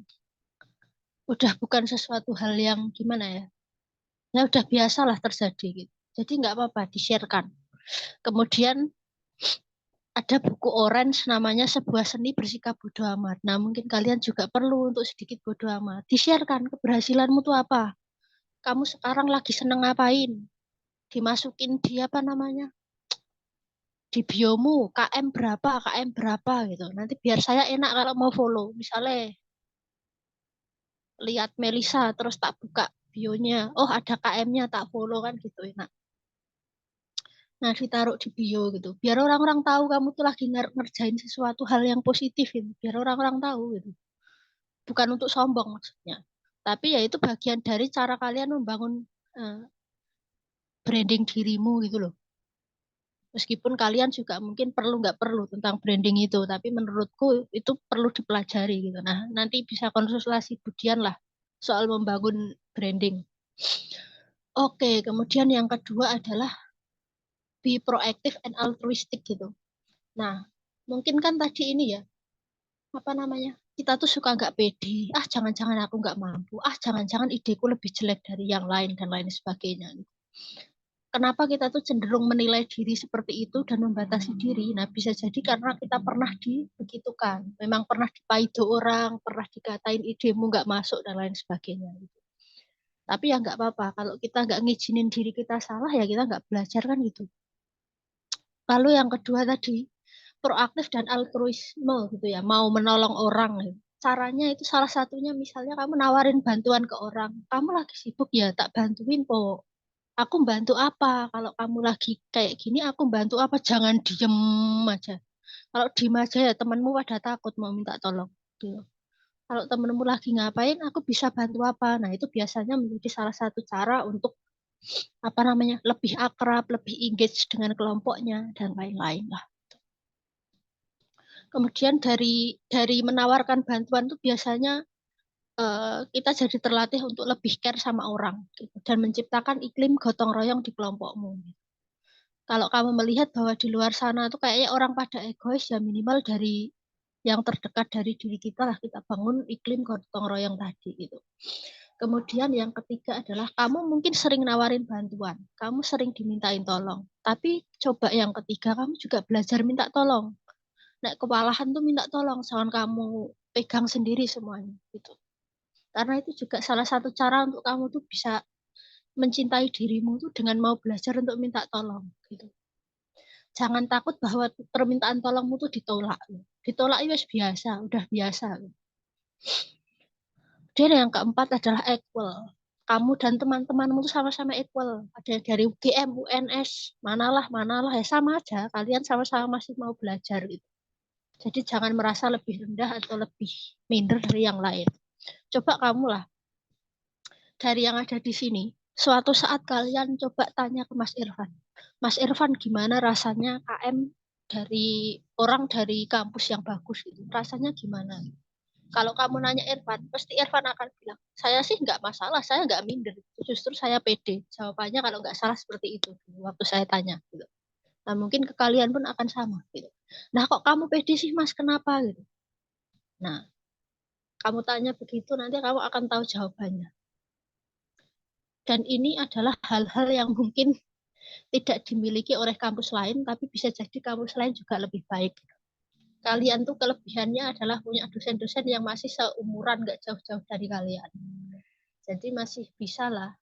udah bukan sesuatu hal yang gimana ya. Ya udah biasalah terjadi gitu. Jadi nggak apa-apa di-sharekan. Kemudian ada buku orange namanya Sebuah Seni Bersikap Bodo Amat. Nah mungkin kalian juga perlu untuk sedikit bodo amat. Di-sharekan keberhasilanmu tuh apa. Kamu sekarang lagi seneng ngapain? Dimasukin di apa namanya? Di biomu, KM berapa gitu. Nanti biar saya enak kalau mau follow. Misalnya lihat Melisa terus tak buka bionya. Oh, ada KM-nya tak follow kan gitu enak. Nah, ditaruh di bio gitu. Biar orang-orang tahu kamu tuh lagi ngerjain sesuatu hal yang positif gitu. Biar orang-orang tahu gitu. Bukan untuk sombong maksudnya. Tapi ya itu bagian dari cara kalian membangun eh, branding dirimu gitu loh. Meskipun kalian juga mungkin perlu nggak perlu tentang branding itu, tapi menurutku itu perlu dipelajari gitu. Nah, nanti bisa konsultasi Budian lah soal membangun branding. Oke, kemudian yang kedua adalah be proactive and altruistic gitu. Nah, mungkin kan tadi ini ya, apa namanya? Kita tuh suka nggak pede. Ah, jangan-jangan aku nggak mampu. Ah, jangan-jangan ideku lebih jelek dari yang lain dan lain sebagainya. Kenapa kita tuh cenderung menilai diri seperti itu dan membatasi diri? Nah, bisa jadi karena kita pernah dibegitukan. Memang pernah dipaido orang, pernah dikatain idemu nggak masuk dan lain sebagainya. Tapi ya nggak apa-apa. Kalau kita nggak ngizinin diri kita salah, ya kita nggak belajar kan gitu. Lalu yang kedua tadi, proaktif dan altruisme gitu ya. Mau menolong orang. Gitu. Caranya itu salah satunya misalnya kamu nawarin bantuan ke orang. Kamu lagi sibuk ya, tak bantuin kok. Aku bantu apa? Kalau kamu lagi kayak gini, aku bantu apa? Jangan diem aja. Kalau diem aja ya temanmu pada takut mau minta tolong. Gitu. Kalau temenmu lagi ngapain, aku bisa bantu apa? Nah, itu biasanya menjadi salah satu cara untuk lebih akrab, lebih engage dengan kelompoknya dan lain-lain lah. Kemudian dari menawarkan bantuan itu biasanya kita jadi terlatih untuk lebih care sama orang gitu, dan menciptakan iklim gotong royong di kelompokmu. Kalau kamu melihat bahwa di luar sana tuh kayaknya orang pada egois, ya minimal dari yang terdekat dari diri kita lah kita bangun iklim gotong royong tadi gitu. Kemudian yang ketiga adalah kamu mungkin sering nawarin bantuan, kamu sering dimintain tolong, tapi coba yang ketiga kamu juga belajar minta tolong. Nek kewalahan tuh minta tolong, jangan kamu pegang sendiri semuanya gitu. Karena itu juga salah satu cara untuk kamu tuh bisa mencintai dirimu tuh dengan mau belajar untuk minta tolong gitu. Jangan takut bahwa permintaan tolongmu tuh ditolak. Ditolak itu biasa, udah biasa. Dan yang keempat adalah equal. Kamu dan teman-temanmu tuh sama-sama equal. Ada dari UGM, UNS, manalah ya sama aja. Kalian sama-sama masih mau belajar gitu. Jadi jangan merasa lebih rendah atau lebih minder dari yang lain. Coba kamu lah dari yang ada di sini, suatu saat kalian coba tanya ke Mas Irfan. Mas Irfan, gimana rasanya KM dari orang dari kampus yang bagus itu? Rasanya gimana? Kalau kamu nanya Irfan, pasti Irfan akan bilang, saya sih nggak masalah, saya nggak minder. Justru saya pede. Jawabannya kalau nggak salah seperti itu waktu saya tanya. Gitu. Nah, mungkin ke kalian pun akan sama. Gitu. Nah, kok kamu pede sih, Mas? Kenapa? Gitu. Nah, kamu tanya begitu, nanti kamu akan tahu jawabannya. Dan ini adalah hal-hal yang mungkin tidak dimiliki oleh kampus lain, tapi bisa jadi kampus lain juga lebih baik. Kalian tuh kelebihannya adalah punya dosen-dosen yang masih seumuran, nggak jauh-jauh dari kalian. Jadi masih bisa lah,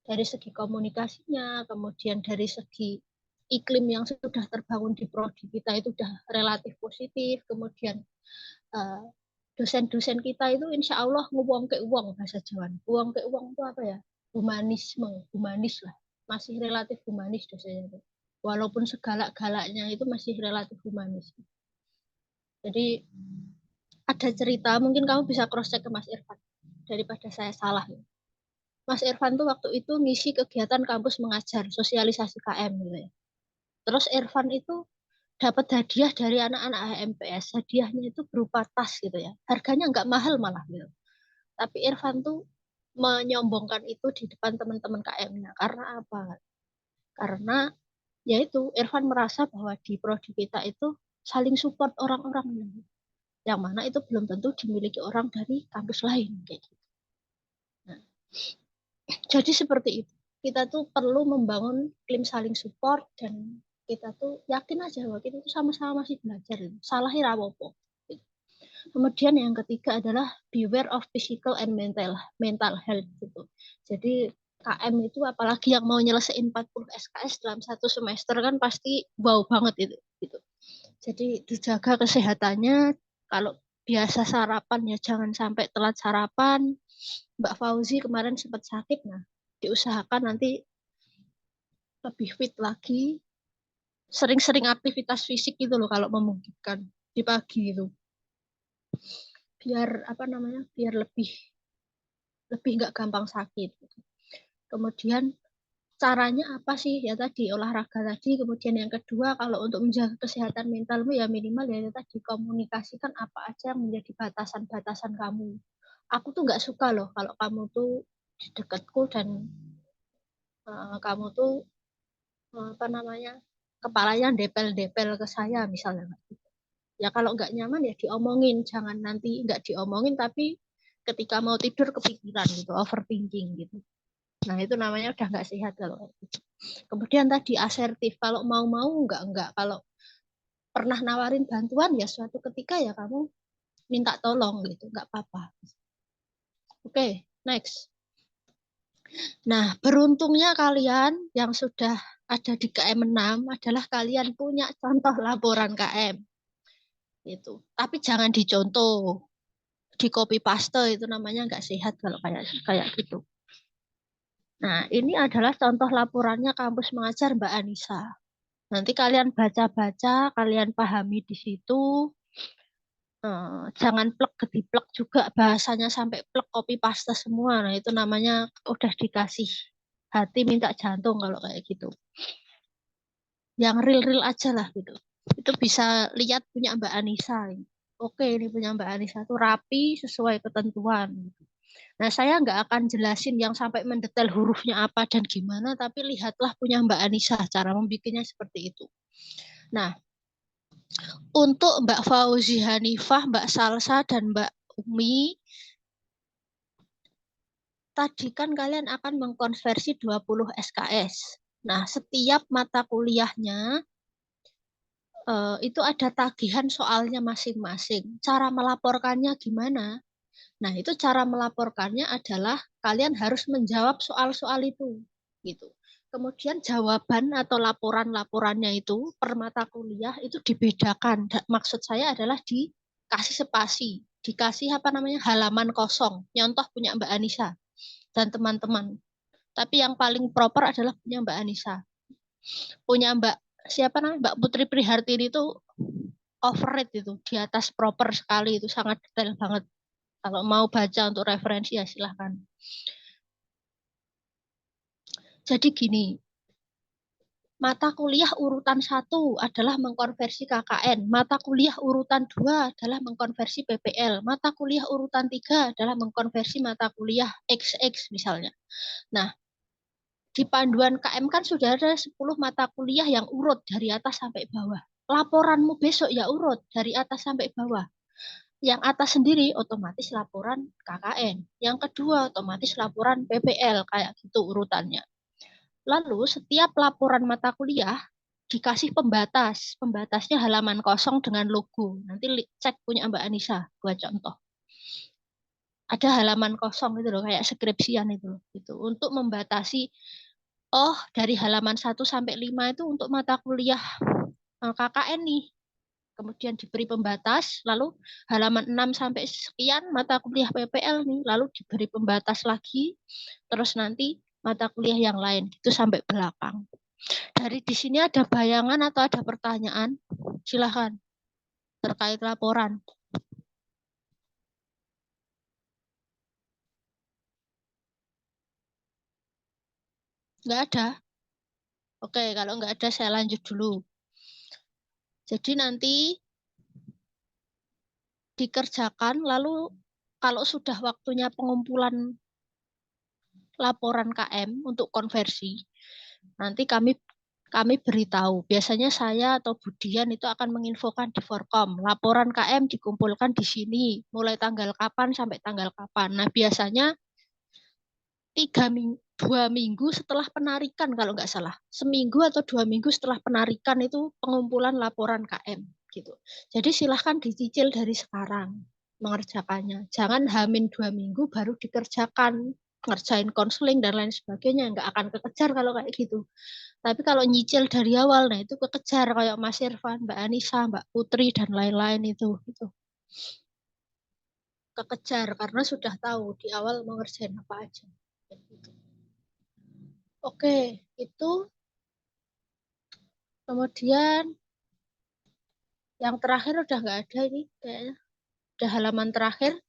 dari segi komunikasinya, kemudian dari segi iklim yang sudah terbangun di prodi kita itu sudah relatif positif, kemudian dosen-dosen kita itu insya Allah nguwong ke uang bahasa Jawa. Uang ke uang itu apa ya? Humanis lah. Masih relatif humanis dosennya itu. Walaupun segalak-galaknya itu masih relatif humanis. Jadi ada cerita, mungkin kamu bisa cross check ke Mas Irfan daripada saya salah. Mas Irfan tuh waktu itu ngisi kegiatan kampus mengajar, sosialisasi KM gitu ya. Terus Irfan itu dapat hadiah dari anak-anak HMPS. Hadiahnya itu berupa tas gitu ya. Harganya nggak mahal malah gitu. Tapi Irfan tuh menyombongkan itu di depan teman-teman KM-nya. Karena apa? Karena yaitu Irfan merasa bahwa di prodi kita itu saling support orang-orang. Yang mana itu belum tentu dimiliki orang dari kampus lain. Kayak gitu. Nah, jadi seperti itu. Kita tuh perlu membangun iklim saling support dan kita tuh yakin aja bahwa kita tuh sama-sama masih belajar. Salahi rawopo. Kemudian yang ketiga adalah beware of physical and mental health gitu. Jadi KM itu apalagi yang mau nyelesain 40 SKS dalam satu semester kan pasti wow banget itu gitu. Jadi dijaga kesehatannya, kalau biasa sarapan ya jangan sampai telat sarapan. Mbak Fauzi kemarin sempat sakit, nah diusahakan nanti lebih fit lagi, sering-sering aktivitas fisik gitu loh kalau memungkinkan di pagi itu, biar biar lebih nggak gampang sakit. Kemudian caranya apa sih? Ya tadi olahraga tadi. Kemudian yang kedua, kalau untuk menjaga kesehatan mentalmu ya minimal ya tadi komunikasikan apa aja yang menjadi batasan-batasan kamu. Aku tuh nggak suka loh kalau kamu tuh di dekatku dan kamu tuh kepalanya depel-depel ke saya misalnya. Ya kalau nggak nyaman ya diomongin, jangan nanti nggak diomongin tapi ketika mau tidur kepikiran gitu, overthinking gitu. Nah itu namanya udah nggak sehat kalau gitu. Kemudian tadi asertif, kalau mau enggak. Kalau pernah nawarin bantuan ya suatu ketika ya kamu minta tolong gitu, nggak apa-apa. Oke, next. Nah, beruntungnya kalian yang sudah ada di KM 6 adalah kalian punya contoh laporan KM. Itu. Tapi jangan dicontoh. Di copy paste itu namanya nggak sehat kalau kayak gitu. Nah, ini adalah contoh laporannya kampus mengajar Mbak Anissa. Nanti kalian baca-baca, kalian pahami di situ. Jangan plek gediplek juga bahasanya sampai plek copy paste semua. Nah, itu namanya udah dikasih hati minta jantung kalau kayak gitu. Yang real-real aja lah gitu. Itu bisa lihat punya Mbak Anissa. Oke, ini punya Mbak Anissa tuh rapi sesuai ketentuan. Nah, saya nggak akan jelasin yang sampai mendetail hurufnya apa dan gimana, tapi lihatlah punya Mbak Anissa, cara membikinnya seperti itu. Nah, untuk Mbak Fauzi Hanifah, Mbak Salsa, dan Mbak Umi, tadi kan kalian akan mengkonversi 20 SKS. Nah, setiap mata kuliahnya itu ada tagihan soalnya masing-masing. Cara melaporkannya gimana? Nah, itu cara melaporkannya adalah kalian harus menjawab soal-soal itu, gitu. Kemudian jawaban atau laporan-laporannya itu per mata kuliah itu dibedakan. Maksud saya adalah dikasih spasi, dikasih apa namanya halaman kosong. Nyontoh punya Mbak Anissa dan teman-teman. Tapi yang paling proper adalah punya Mbak Anissa. Punya Mbak siapa namanya Mbak Putri Prihartini itu overrate itu di atas proper sekali, itu sangat detail banget. Kalau mau baca untuk referensi ya silahkan. Jadi gini, mata kuliah urutan 1 adalah mengkonversi KKN, mata kuliah urutan 2 adalah mengkonversi PPL, mata kuliah urutan 3 adalah mengkonversi mata kuliah XX misalnya. Nah, di panduan KM kan sudah ada 10 mata kuliah yang urut dari atas sampai bawah. Laporanmu besok ya urut dari atas sampai bawah. Yang atas sendiri otomatis laporan KKN. Yang kedua otomatis laporan PPL, kayak gitu urutannya. Lalu setiap laporan mata kuliah dikasih pembatas. Pembatasnya halaman kosong dengan logo. Nanti cek punya Mbak Anissa, buat contoh. Ada halaman kosong itu loh, kayak skripsian itu loh, gitu. Untuk membatasi, oh dari halaman 1 sampai 5 itu untuk mata kuliah KKN nih. Kemudian diberi pembatas, lalu halaman 6 sampai sekian mata kuliah PPL nih, lalu diberi pembatas lagi, terus nanti mata kuliah yang lain, itu sampai belakang. Dari di sini ada bayangan atau ada pertanyaan? Silahkan, terkait laporan. Nggak ada? Oke, kalau nggak ada saya lanjut dulu. Jadi nanti dikerjakan, lalu kalau sudah waktunya pengumpulan laporan KM untuk konversi, nanti kami beritahu. Biasanya saya atau Budian itu akan menginfokan di Forkom. Laporan KM dikumpulkan di sini, mulai tanggal kapan sampai tanggal kapan. Nah, biasanya 2 minggu setelah penarikan kalau nggak salah. Seminggu atau 2 minggu setelah penarikan itu pengumpulan laporan KM. Gitu. Jadi silahkan dicicil dari sekarang mengerjakannya. Jangan hamin 2 minggu baru dikerjakan, ngerjain konseling dan lain sebagainya. Nggak akan kekejar kalau kayak gitu. Tapi kalau nyicil dari awal, nah itu kekejar kayak Mas Irfan, Mbak Anissa, Mbak Putri, dan lain-lain itu. Kekejar karena sudah tahu di awal mau ngerjain apa aja. Oke, itu. Kemudian yang terakhir udah nggak ada ini kayaknya. Udah halaman terakhir.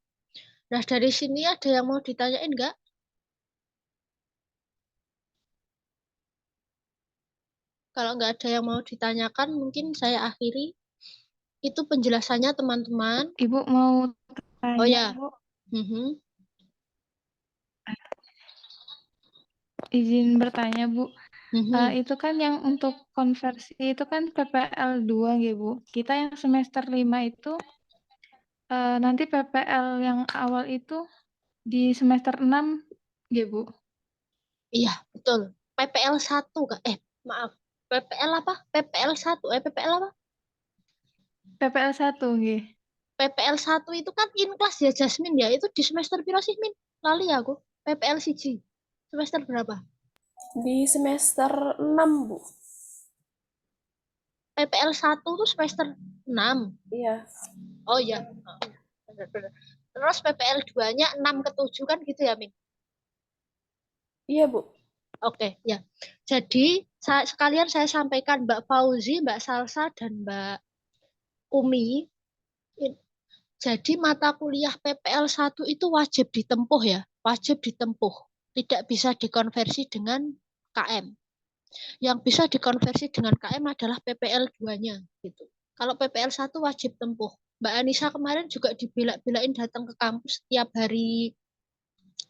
Nah, dari sini ada yang mau ditanyain nggak? Kalau nggak ada yang mau ditanyakan, mungkin saya akhiri. Itu penjelasannya teman-teman. Ibu mau tanya, Oh ya. Bu. Izin bertanya, Bu. Itu kan yang untuk konversi itu kan PPL 2 ya, Bu. Kita yang semester 5 itu nanti PPL yang awal itu di semester 6 ya, Bu. Iya, betul. PPL 1 Kak. Maaf. PPL apa? PPL 1. PPL apa? PPL 1 nggih. PPL 1 itu kan in class ya, Jasmine ya. Itu di semester berapa sih, Min? Lali aku. PPL 1. Semester berapa? Di semester 6, Bu. PPL 1 tuh semester 6. Iya. Oh iya. Terus PPL 2-nya 6 ke 7 kan gitu ya, Min? Iya, Bu. Oke, ya. Jadi, sekalian saya sampaikan Mbak Fauzi, Mbak Salsa, dan Mbak Umi. Jadi mata kuliah PPL 1 itu wajib ditempuh ya, wajib ditempuh. Tidak bisa dikonversi dengan KM. Yang bisa dikonversi dengan KM adalah PPL 2-nya gitu. Kalau PPL 1 wajib tempuh. Mbak Anissa kemarin juga dibela-belain datang ke kampus setiap hari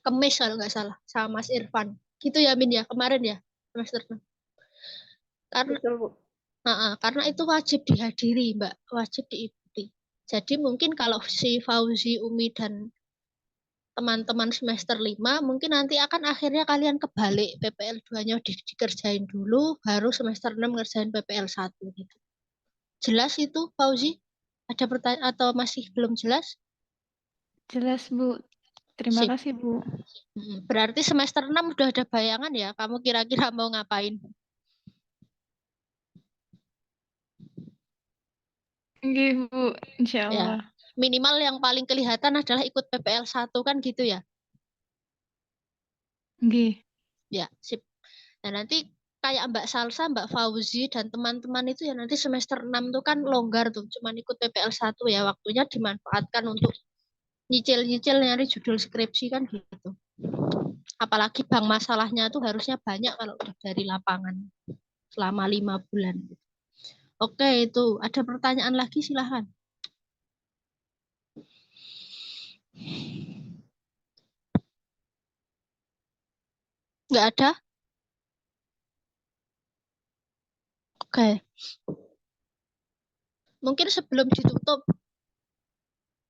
Kamis kalau nggak salah sama Mas Irfan. Gitu ya Min ya, kemarin ya semester 6. Karena Betul, Bu. karena itu wajib dihadiri, Mbak, wajib diikuti. Jadi mungkin kalau si Fauzi, Umi, dan teman-teman semester 5, mungkin nanti akan akhirnya kalian kebalik. PPL 2-nya dikerjain dulu, baru semester 6 ngerjain PPL 1 gitu. Jelas itu, Fauzi? Ada pertanyaan atau masih belum jelas? Jelas, Bu. Terima Sip. kasih, Bu. Berarti semester 6 udah ada bayangan ya, kamu kira-kira mau ngapain? Nggih, Bu. Insya Ya, Allah. minimal yang paling kelihatan adalah ikut PPL 1 kan gitu ya. Nggih. Ya, sip. Nah, nanti kayak Mbak Salsa, Mbak Fauzi, dan teman-teman itu ya nanti semester 6 tuh kan longgar tuh. Cuman ikut PPL 1 ya, waktunya dimanfaatkan untuk nyicil-nyicil nyari judul skripsi kan gitu. Apalagi bank masalahnya tuh harusnya banyak kalau udah dari lapangan selama 5 bulan. Oke, itu. Ada pertanyaan lagi silahkan. Nggak ada? Oke. Mungkin sebelum ditutup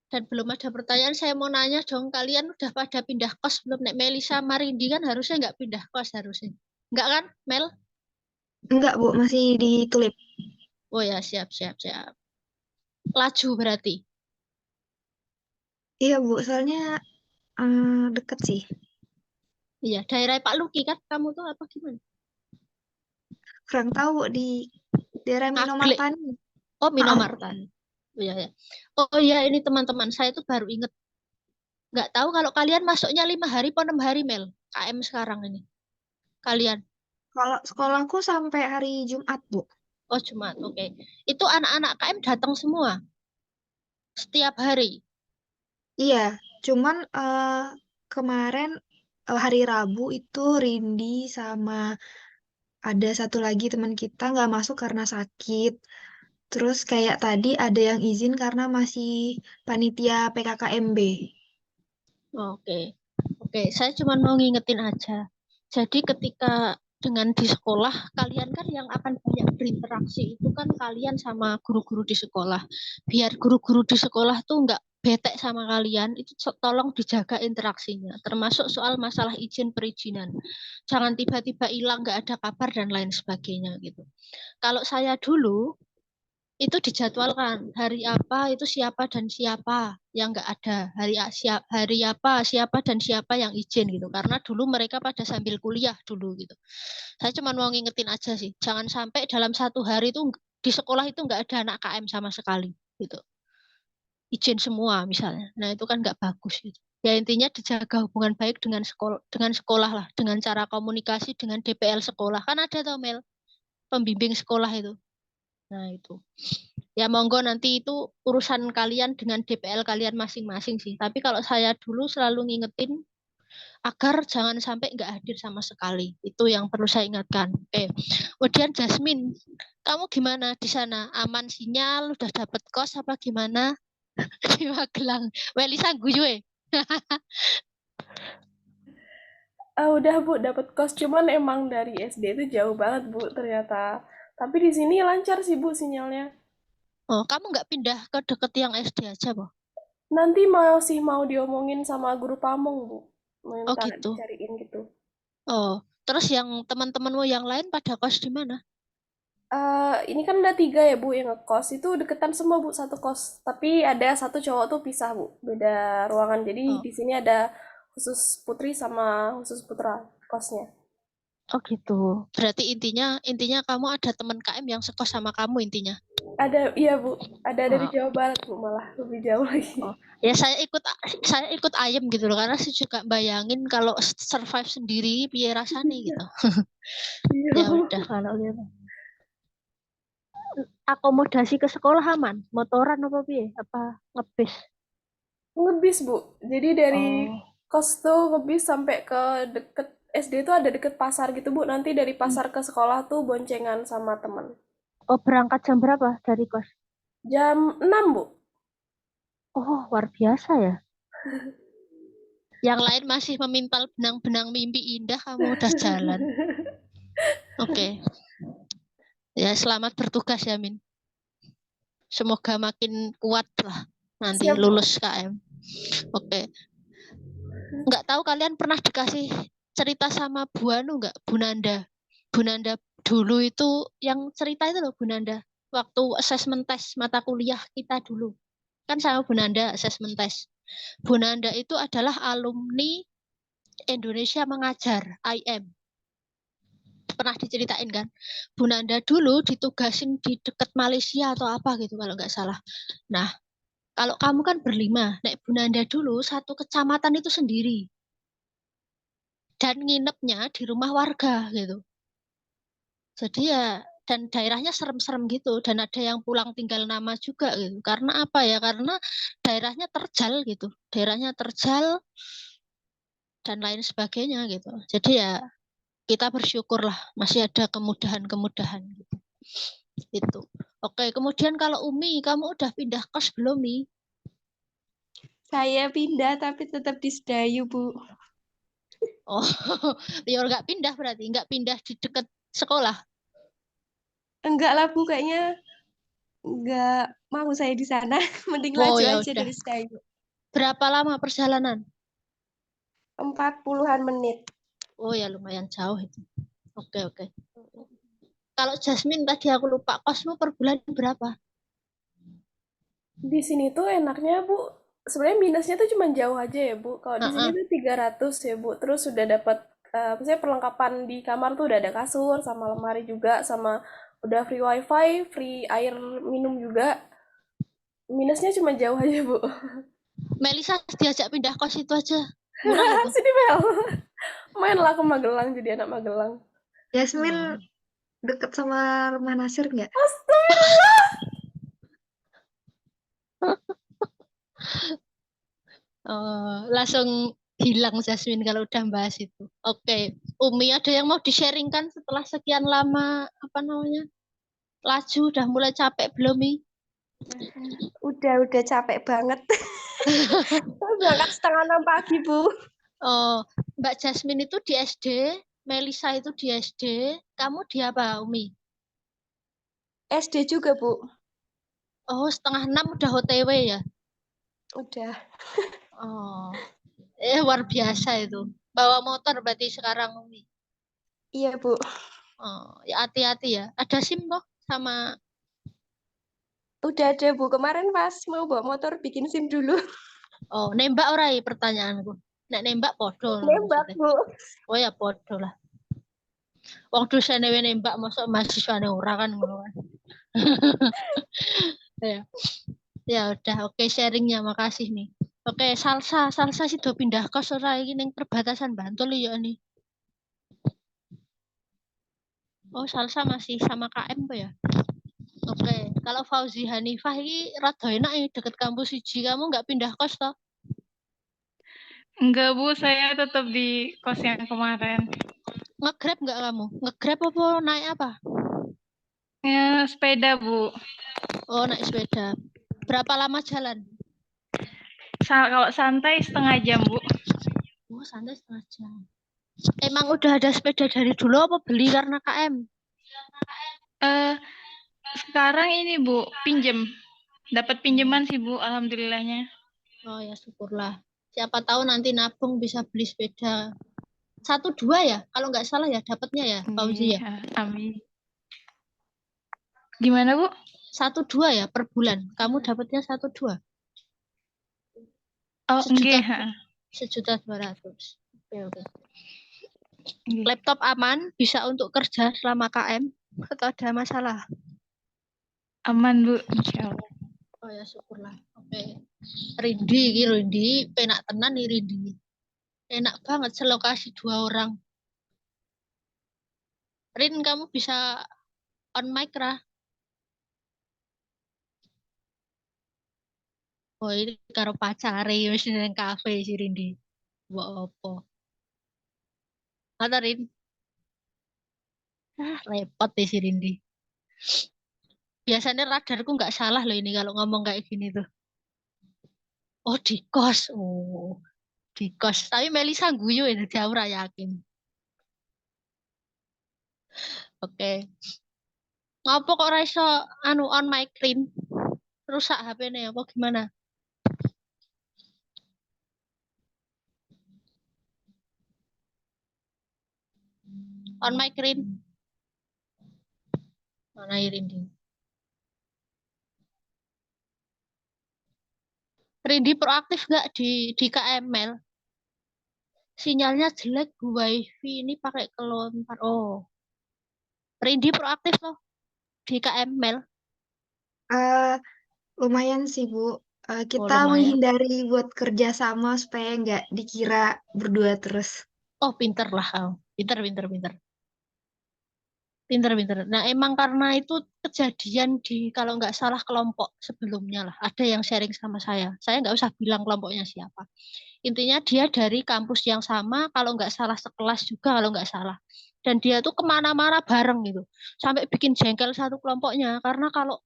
dan belum ada pertanyaan, saya mau nanya dong, kalian udah pada pindah kos belum? Nek Melisa Marindi kan harusnya nggak pindah kos harusnya. Nggak kan, Mel? Enggak, Bu, masih di Tulip. Oh ya, siap. Laju berarti. Iya, Bu, soalnya deket sih. Iya, daerah Pak Luki kan kamu tuh apa gimana? Kurang tahu, Bu, di daerah Aglek. Minomartani. Oh, Minomartan. Oh iya, ya. Oh iya, ini teman-teman, saya tuh baru inget. Nggak tahu kalau kalian masuknya 5 hari atau 6 hari, Mel. KM sekarang ini. Kalian. Kalau sekolahku sampai hari Jumat, Bu. Oh, Jumat, oke. Itu anak-anak KM datang semua. Setiap hari. Iya, cuman kemarin hari Rabu itu Rindi sama ada satu lagi teman kita nggak masuk karena sakit. Terus kayak tadi ada yang izin karena masih panitia PKKMB. Oke. Oke, saya cuma mau ngingetin aja. Jadi ketika dengan di sekolah, kalian kan yang akan banyak berinteraksi itu kan kalian sama guru-guru di sekolah. Biar guru-guru di sekolah tuh nggak bete sama kalian, itu tolong dijaga interaksinya. Termasuk soal masalah izin perizinan. Jangan tiba-tiba hilang, nggak ada kabar dan lain sebagainya gitu. Kalau saya dulu, itu dijadwalkan hari apa itu siapa dan siapa yang nggak ada hari apa siapa dan siapa yang izin gitu karena dulu mereka pada sambil kuliah dulu gitu. Saya cuma mau ngingetin aja sih, jangan sampai dalam satu hari itu di sekolah itu nggak ada anak KM sama sekali gitu, izin semua misalnya. Nah itu kan nggak bagus gitu. Ya intinya dijaga hubungan baik dengan sekolah lah, dengan cara komunikasi dengan DPL sekolah kan ada tuh Mel, pembimbing sekolah itu. Nah itu. Ya monggo nanti itu urusan kalian dengan DPL kalian masing-masing sih. Tapi kalau saya dulu selalu ngingetin agar jangan sampai nggak hadir sama sekali. Itu yang perlu saya ingatkan. Oke. Kemudian Jasmine, kamu gimana di sana? Aman sinyal? Udah dapet kos apa gimana? Di Magelang. Welisa guyu. Udah, Bu, dapat kos. Cuman emang dari SD itu jauh banget, Bu, ternyata. Tapi di sini lancar sih, Bu, sinyalnya. Oh, kamu nggak pindah ke deket yang SD aja, Bu? Nanti masih mau diomongin sama guru pamong, Bu. Oh Minta gitu. dicariin gitu. Oh, terus yang teman-temanmu yang lain pada kos di mana? Ini kan ada 3 ya, Bu, yang ngekos. Itu deketan semua, Bu, satu kos. Tapi ada satu cowok tuh pisah, Bu. Beda ruangan. Jadi Oh. di sini ada khusus putri sama khusus putra kosnya. Oh gitu. Berarti intinya kamu ada teman KM yang sekos sama kamu intinya. Ada, iya, Bu. Ada dari Oh. Jawa Barat, Bu, malah lebih jauh lagi. Oh. Ya saya ikut ayem gitu loh karena saya juga bayangin kalau survive sendiri piye rasanya gitu. Iya, Ya Bu. udah kalau gitu. Akomodasi ke sekolah aman? Motoran apa piye? Apa ngebis? Ngebis, Bu. Jadi dari Oh. kos tuh ngebis sampai ke deket SD tuh ada deket pasar gitu, Bu. Nanti dari pasar ke sekolah tuh boncengan sama teman. Oh, berangkat jam berapa dari kos? Jam 6, Bu. Oh, luar biasa ya. Yang lain masih memintal benang-benang mimpi indah, kamu udah jalan. Oke. Ya, selamat bertugas ya, Min. Semoga makin kuat lah nanti Siap, Bu. lulus KM. Oke. Nggak tahu kalian pernah dikasih cerita sama Bu Anu nggak? Bu Nanda. Bu Nanda dulu itu yang cerita itu loh Bu Nanda. Waktu assessment test mata kuliah kita dulu. Kan sama Bu Nanda assessment test. Bu Nanda itu adalah alumni Indonesia Mengajar, IM. Pernah diceritain kan? Bu Nanda dulu ditugasin di dekat Malaysia atau apa gitu kalau nggak salah. Nah, kalau kamu kan berlima, naik Bu Nanda dulu satu kecamatan itu sendiri. Dan nginepnya di rumah warga gitu. Jadi ya, dan daerahnya serem-serem gitu. Dan ada yang pulang tinggal nama juga gitu. Karena apa ya? Karena daerahnya terjal gitu. Daerahnya terjal dan lain sebagainya gitu. Jadi ya, kita bersyukur lah masih ada kemudahan-kemudahan gitu. Itu. Oke, kemudian kalau Umi, kamu udah pindah kos belum nih? Saya pindah tapi tetap di Sedayu, Bu. Oh, ya nggak pindah berarti, nggak pindah di dekat sekolah. Enggak lah, Bu, kayaknya enggak mau saya di sana. Mending Oh laju ya aja udah. dari Sedayu. Berapa lama perjalanan? 40-an menit. Oh ya lumayan jauh itu. Oke oke. Kalau Jasmine tadi aku lupa kosmu per bulan berapa? Di sini tuh enaknya, Bu, sebenarnya minusnya tuh cuma jauh aja ya, Bu. Kalau di sini Heeh. tuh 300 ya, Bu. Terus sudah dapat maksudnya perlengkapan di kamar tuh udah ada kasur sama lemari juga sama udah free wifi, free air minum juga. Minusnya cuma jauh aja, Bu. Melisa diajak pindah kos itu aja. Murah itu. Sini, Mel. Main lah ke Magelang jadi anak Magelang. Yasmin Oh. deket sama rumah Nasir nggak? Astagfirullah. Langsung hilang Jasmine kalau udah bahas itu. Oke, Umi ada yang mau di-sharingkan setelah sekian lama apa namanya? Laju udah mulai capek belum Mi? Udah capek banget. Saya berangkat 5:30 pagi, Bu. Oh, Mbak Jasmine itu di SD, Melisa itu di SD, kamu di apa, Umi? SD juga, Bu. Oh, 5:30 udah OTW ya? Udah. Oh, luar biasa itu. Bawa motor berarti sekarang, Umi. Iya, Bu. Oh, ya hati-hati ya. Ada SIM toh sama. Udah ada, Bu. Kemarin pas mau bawa motor bikin SIM dulu. Oh, nembak ora ya pertanyaanku. Nek nembak podo Nembak, maksudnya. Bu. Oh ya podo lah. Wong dosene nembak mosok mahasiswane ora kan ngono kan. Ya. Ya udah oke sharingnya makasih nih. Oke, Salsa sih do pindah kos ora iki ning perbatasan Bantul ya nih. Oh, Salsa masih sama KM kok ya? Oke, kalau Fauzi Hanifah ini rada enak ya deket kampus siji. Kamu nggak pindah kos toh? Enggak, Bu, saya tetap di kos yang kemarin. Nge-grab nggak kamu? Nge-grab apa naik apa? Sepeda, Bu. Oh, naik sepeda. Berapa lama jalan? Kalau santai setengah jam, Bu. Oh, santai setengah jam. Emang udah ada sepeda dari dulu apa beli karena KM? Eh, Sekarang ini, Bu, pinjem. Dapat pinjaman sih, Bu, alhamdulillahnya. Oh ya syukurlah. Siapa tahu nanti nabung bisa beli sepeda. 1-2 ya? Kalau nggak salah ya dapatnya ya, Fauzi ya? Iya, amin. Gimana, Bu? 1-2 ya per bulan. Kamu dapatnya 1-2. Oh, Sejuta, enggak. 1.200.000. Oke, oke. Nggih. Laptop aman, bisa untuk kerja selama KM atau ada masalah? Aman, Bu, insya Allah. Oh ya syukurlah. Oke. Rindi, penak tenan nih Rindi. Enak banget selokasi 2 orang. Rin, kamu bisa on mic, Ra? Oh, ini karo pacare wis nang kafe si Rindi. Mbok opo? Kata Rin, repot deh si Rindi. Biasanya radarku nggak salah loh ini kalau ngomong kayak gini tuh. Oh, di kos. Oh, di kos. Tapi Melisa guyu ya, jadi aku ora yakin. Oke. Ngopo kok ora iso anu on mic Rin? Rusak HP-nya apa gimana? On mic Rin. Mana Rindi? Rindi proaktif nggak di KML? Sinyalnya jelek, wifi ini pakai kelontar. Oh, Rindi proaktif loh di KML. Eh, lumayan sih, Bu. Oh, Kita lumayan. menghindari buat kerja sama supaya nggak dikira berdua terus. Oh, pinter lah kau. Pinter, pinter, pinter. Pinter, pinter. Nah, emang karena itu kejadian di, kalau nggak salah kelompok sebelumnya lah. Ada yang sharing sama saya. Saya nggak usah bilang kelompoknya siapa. Intinya dia dari kampus yang sama, kalau nggak salah sekelas juga, kalau nggak salah. Dan dia tuh kemana-mana bareng gitu. Sampai bikin jengkel satu kelompoknya. Karena kalau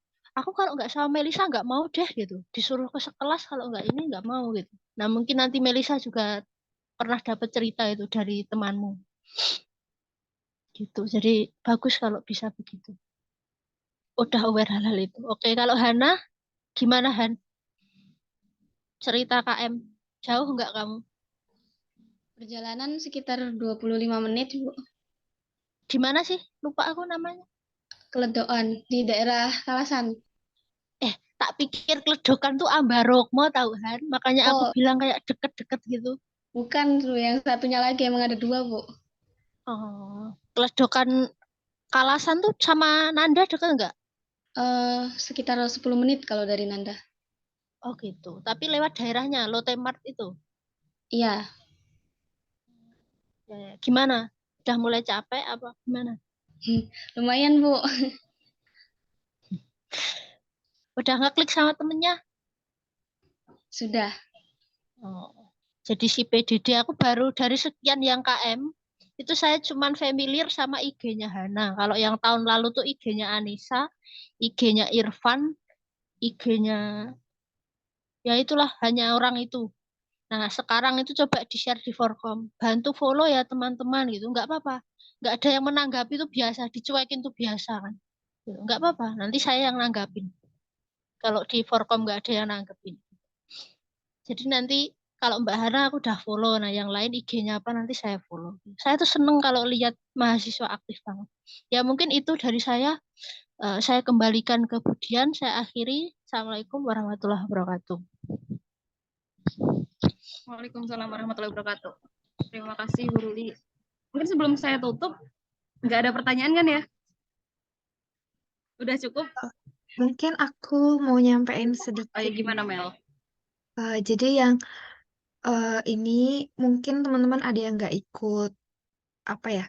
nggak sama Melisa nggak mau deh gitu. Disuruh ke sekelas, kalau nggak ini nggak mau gitu. Nah, mungkin nanti Melisa juga pernah dapat cerita itu dari temanmu gitu. Jadi bagus kalau bisa begitu. Udah aware hal-hal itu. Oke, kalau Hana, gimana Han? Cerita KM, jauh nggak kamu? Perjalanan sekitar 25 menit, Bu. Di mana sih? Lupa aku namanya. Keledoan di daerah Kalasan. Tak pikir Kledokan tuh Ambarukmo tahu Han. Makanya aku Oh, bilang kayak deket-deket gitu. bukan tuh, yang satunya lagi emang ada dua, Bu. Oh, Kledokan Kalasan tuh sama Nanda deket nggak? Sekitar 10 menit kalau dari Nanda. Oh gitu. Tapi lewat daerahnya, Lotte Mart itu. Iya, Ya. Gimana? Udah mulai capek apa gimana? lumayan, Bu. Udah ngeklik sama temennya? Sudah. Oh. Jadi si PDD aku baru dari sekian yang KM, itu saya cuman familiar sama IG-nya Hana. Kalau yang tahun lalu tuh IG-nya Anissa, IG-nya Irfan, IG-nya ya itulah hanya orang itu. Nah, sekarang itu coba di-share di Forkom. Bantu follow ya teman-teman gitu. Nggak apa-apa. Nggak ada yang menanggapi itu biasa. Dicuekin tuh biasa kan. Gitu. Nggak apa-apa. Nanti saya yang nanggapin. Kalau di Forkom nggak ada yang nanggapin. Jadi nanti kalau Mbak Hana aku udah follow. Nah, yang lain IG-nya apa nanti saya follow. Saya tuh seneng kalau lihat mahasiswa aktif banget. Ya mungkin itu dari saya. Saya kembalikan ke Budian. Saya akhiri. Assalamualaikum warahmatullahi wabarakatuh. Waalaikumsalam warahmatullahi wabarakatuh. Terima kasih, Bu Ruli. Mungkin sebelum saya tutup, nggak ada pertanyaan kan ya? Udah cukup? Mungkin aku mau nyampein Oh ya, sedikit. gimana, Mel? Jadi yang ini mungkin teman-teman ada yang nggak ikut apa ya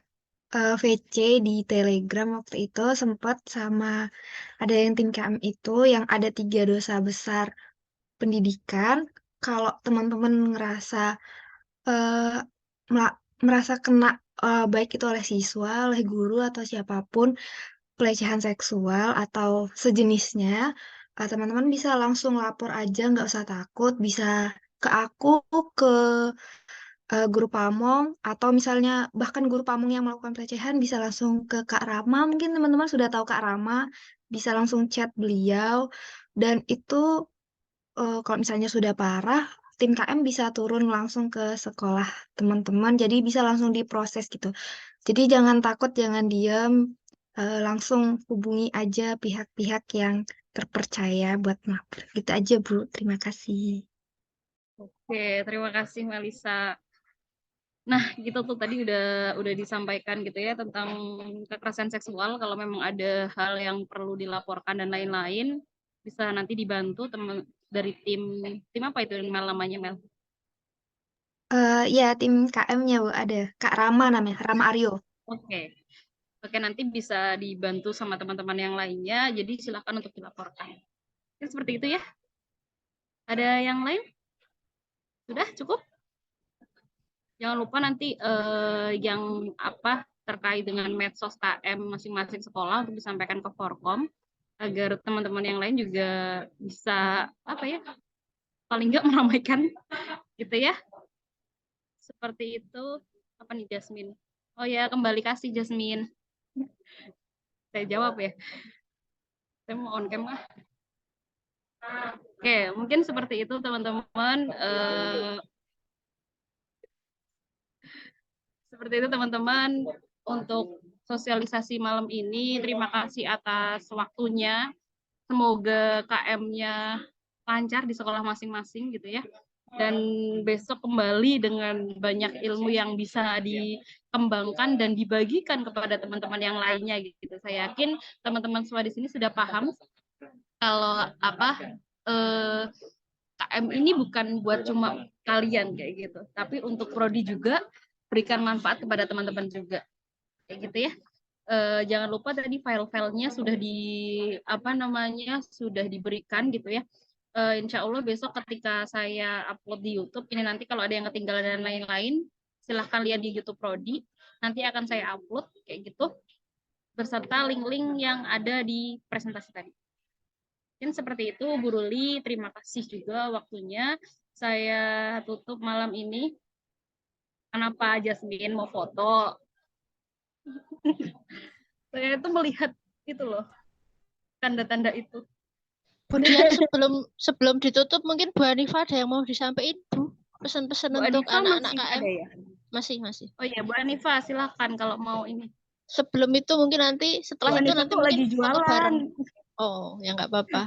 VC di Telegram waktu itu sempat sama ada yang tim KM itu yang ada 3 dosa besar pendidikan. Kalau teman-teman ngerasa eh, merasa kena baik itu oleh siswa, oleh guru atau siapapun pelecehan seksual atau sejenisnya, teman-teman bisa langsung lapor aja, nggak usah takut, bisa ke aku, ke guru pamong, atau misalnya bahkan guru pamong yang melakukan pelecehan bisa langsung ke Kak Rama. Mungkin teman-teman sudah tahu Kak Rama, bisa langsung chat beliau. Dan itu kalau misalnya sudah parah, tim KM bisa turun langsung ke sekolah teman-teman, jadi bisa langsung diproses gitu. Jadi jangan takut, jangan diam, langsung hubungi aja pihak-pihak yang terpercaya buat melapor. Gitu aja, Bu. Terima kasih. Oke, terima kasih Melisa. Nah, gitu tuh tadi udah disampaikan gitu ya tentang kekerasan seksual. Kalau memang ada hal yang perlu dilaporkan dan lain-lain, bisa nanti dibantu teman dari tim apa itu Mel namanya Mel? Ya, tim KM-nya, Bu, ada Kak Rama namanya, Rama Aryo. Oke. Oke, nanti bisa dibantu sama teman-teman yang lainnya. Jadi silakan untuk dilaporkan. Oke, seperti itu ya. Ada yang lain? Sudah cukup? Jangan lupa nanti yang apa terkait dengan medsos KM masing-masing sekolah untuk disampaikan ke Forkom agar teman-teman yang lain juga bisa apa ya paling nggak meramaikan gitu ya. Seperti itu. Apa nih Jasmine? Oh ya, kembali kasih Jasmine. Saya jawab ya. Saya mau on cam lah. Oke, mungkin seperti itu teman-teman. Seperti itu teman-teman untuk sosialisasi malam ini. Terima kasih atas waktunya. Semoga KM-nya lancar di sekolah masing-masing gitu ya. Dan besok kembali dengan banyak ilmu yang bisa dikembangkan dan dibagikan kepada teman-teman yang lainnya gitu. Saya yakin teman-teman semua di sini sudah paham kalau apa KM ini bukan buat cuma kalian kayak gitu, tapi untuk prodi juga berikan manfaat kepada teman-teman juga kayak gitu ya. Jangan lupa tadi file-filenya sudah sudah diberikan gitu ya. Insya Allah besok ketika saya upload di YouTube ini nanti kalau ada yang ketinggalan dan lain-lain silahkan lihat di YouTube Prodi, nanti akan saya upload kayak gitu beserta link-link yang ada di presentasi tadi. Dan seperti itu Bu Ruli, terima kasih juga waktunya. Saya tutup malam ini. Kenapa Jasmine mau foto? Saya itu melihat itu loh, tanda-tanda itu. Kemudian sebelum ditutup mungkin Bu Hanifa ada yang mau disampaikan Bu, pesan-pesan untuk anak-anak KM ya? masih. Oh iya Bu Hanifa silahkan kalau mau ini. Sebelum itu mungkin nanti setelah itu nanti mungkin lagi foto bareng. jualan. Oh ya nggak apa-apa.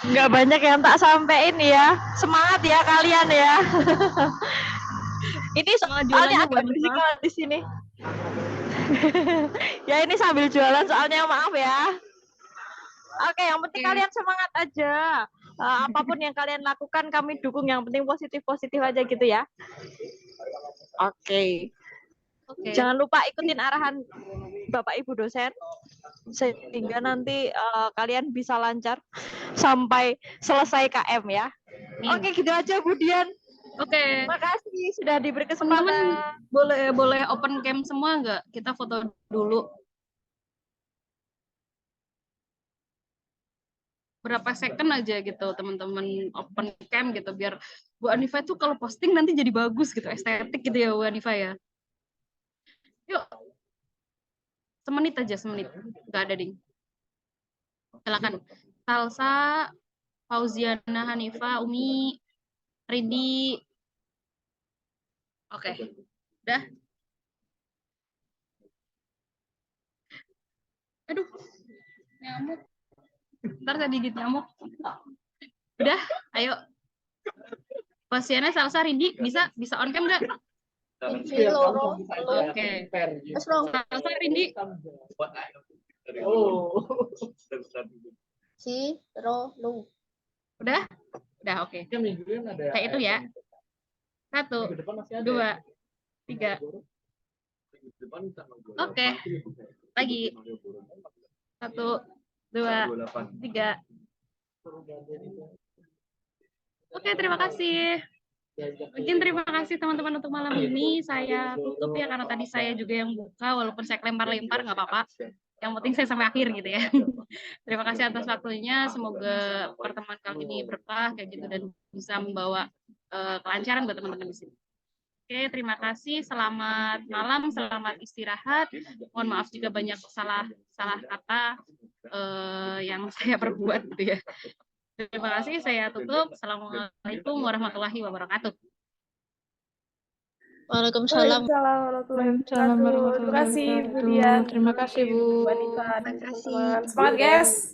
Nggak banyak yang tak sampein ya. Semangat ya kalian ya. Ini soalnya agak berisik di sini. Ya ini sambil jualan soalnya, maaf ya. Oke, yang penting kalian semangat aja. Apapun yang kalian lakukan kami dukung, yang penting positif aja gitu ya. Oke. Jangan lupa ikutin arahan Bapak Ibu dosen sehingga nanti kalian bisa lancar sampai selesai KM ya. Oke, gitu aja Bu Dian. Oke. Terima kasih sudah diberi kesempatan. Boleh open cam semua nggak? Kita foto dulu. Berapa second aja gitu teman-teman open cam gitu biar Bu Hanifa itu kalau posting nanti jadi bagus gitu, estetik gitu ya Bu Hanifa ya. Yuk. Semenit aja, nggak ada ding. Silakan. Salsa, Fauziana Hanifa, Umi, Ridi. Oke. Udah. Aduh. Nyamuk. Ntar saya digigit nyamuk. Udah, ayo. Fauziana, Salsa, Ridi, bisa on cam nggak? Oke. Salsa, Ridi. Udah, oke. Kayak itu ya. 1, 2, 3. Oke. Lagi. 1, 2, 3. Oke, terima kasih. Mungkin terima kasih teman-teman untuk malam ini. Saya tutup ya karena tadi saya juga yang buka, walaupun saya lempar-lempar nggak apa-apa. Yang penting saya sampai akhir gitu ya. Terima kasih atas waktunya. Semoga pertemuan kali ini berkah kayak gitu dan bisa membawa kelancaran buat teman-teman di sini. Oke, terima kasih. Selamat malam, selamat istirahat. Mohon maaf jika banyak salah kata yang saya perbuat gitu ya. Terima kasih, saya tutup. Assalamualaikum warahmatullahi wabarakatuh. Waalaikumsalam. Waalaikumsalam warahmatullahi wabarakatuh. Terima kasih Bu. Bu Hanifa dan teman-teman. Semangat guys.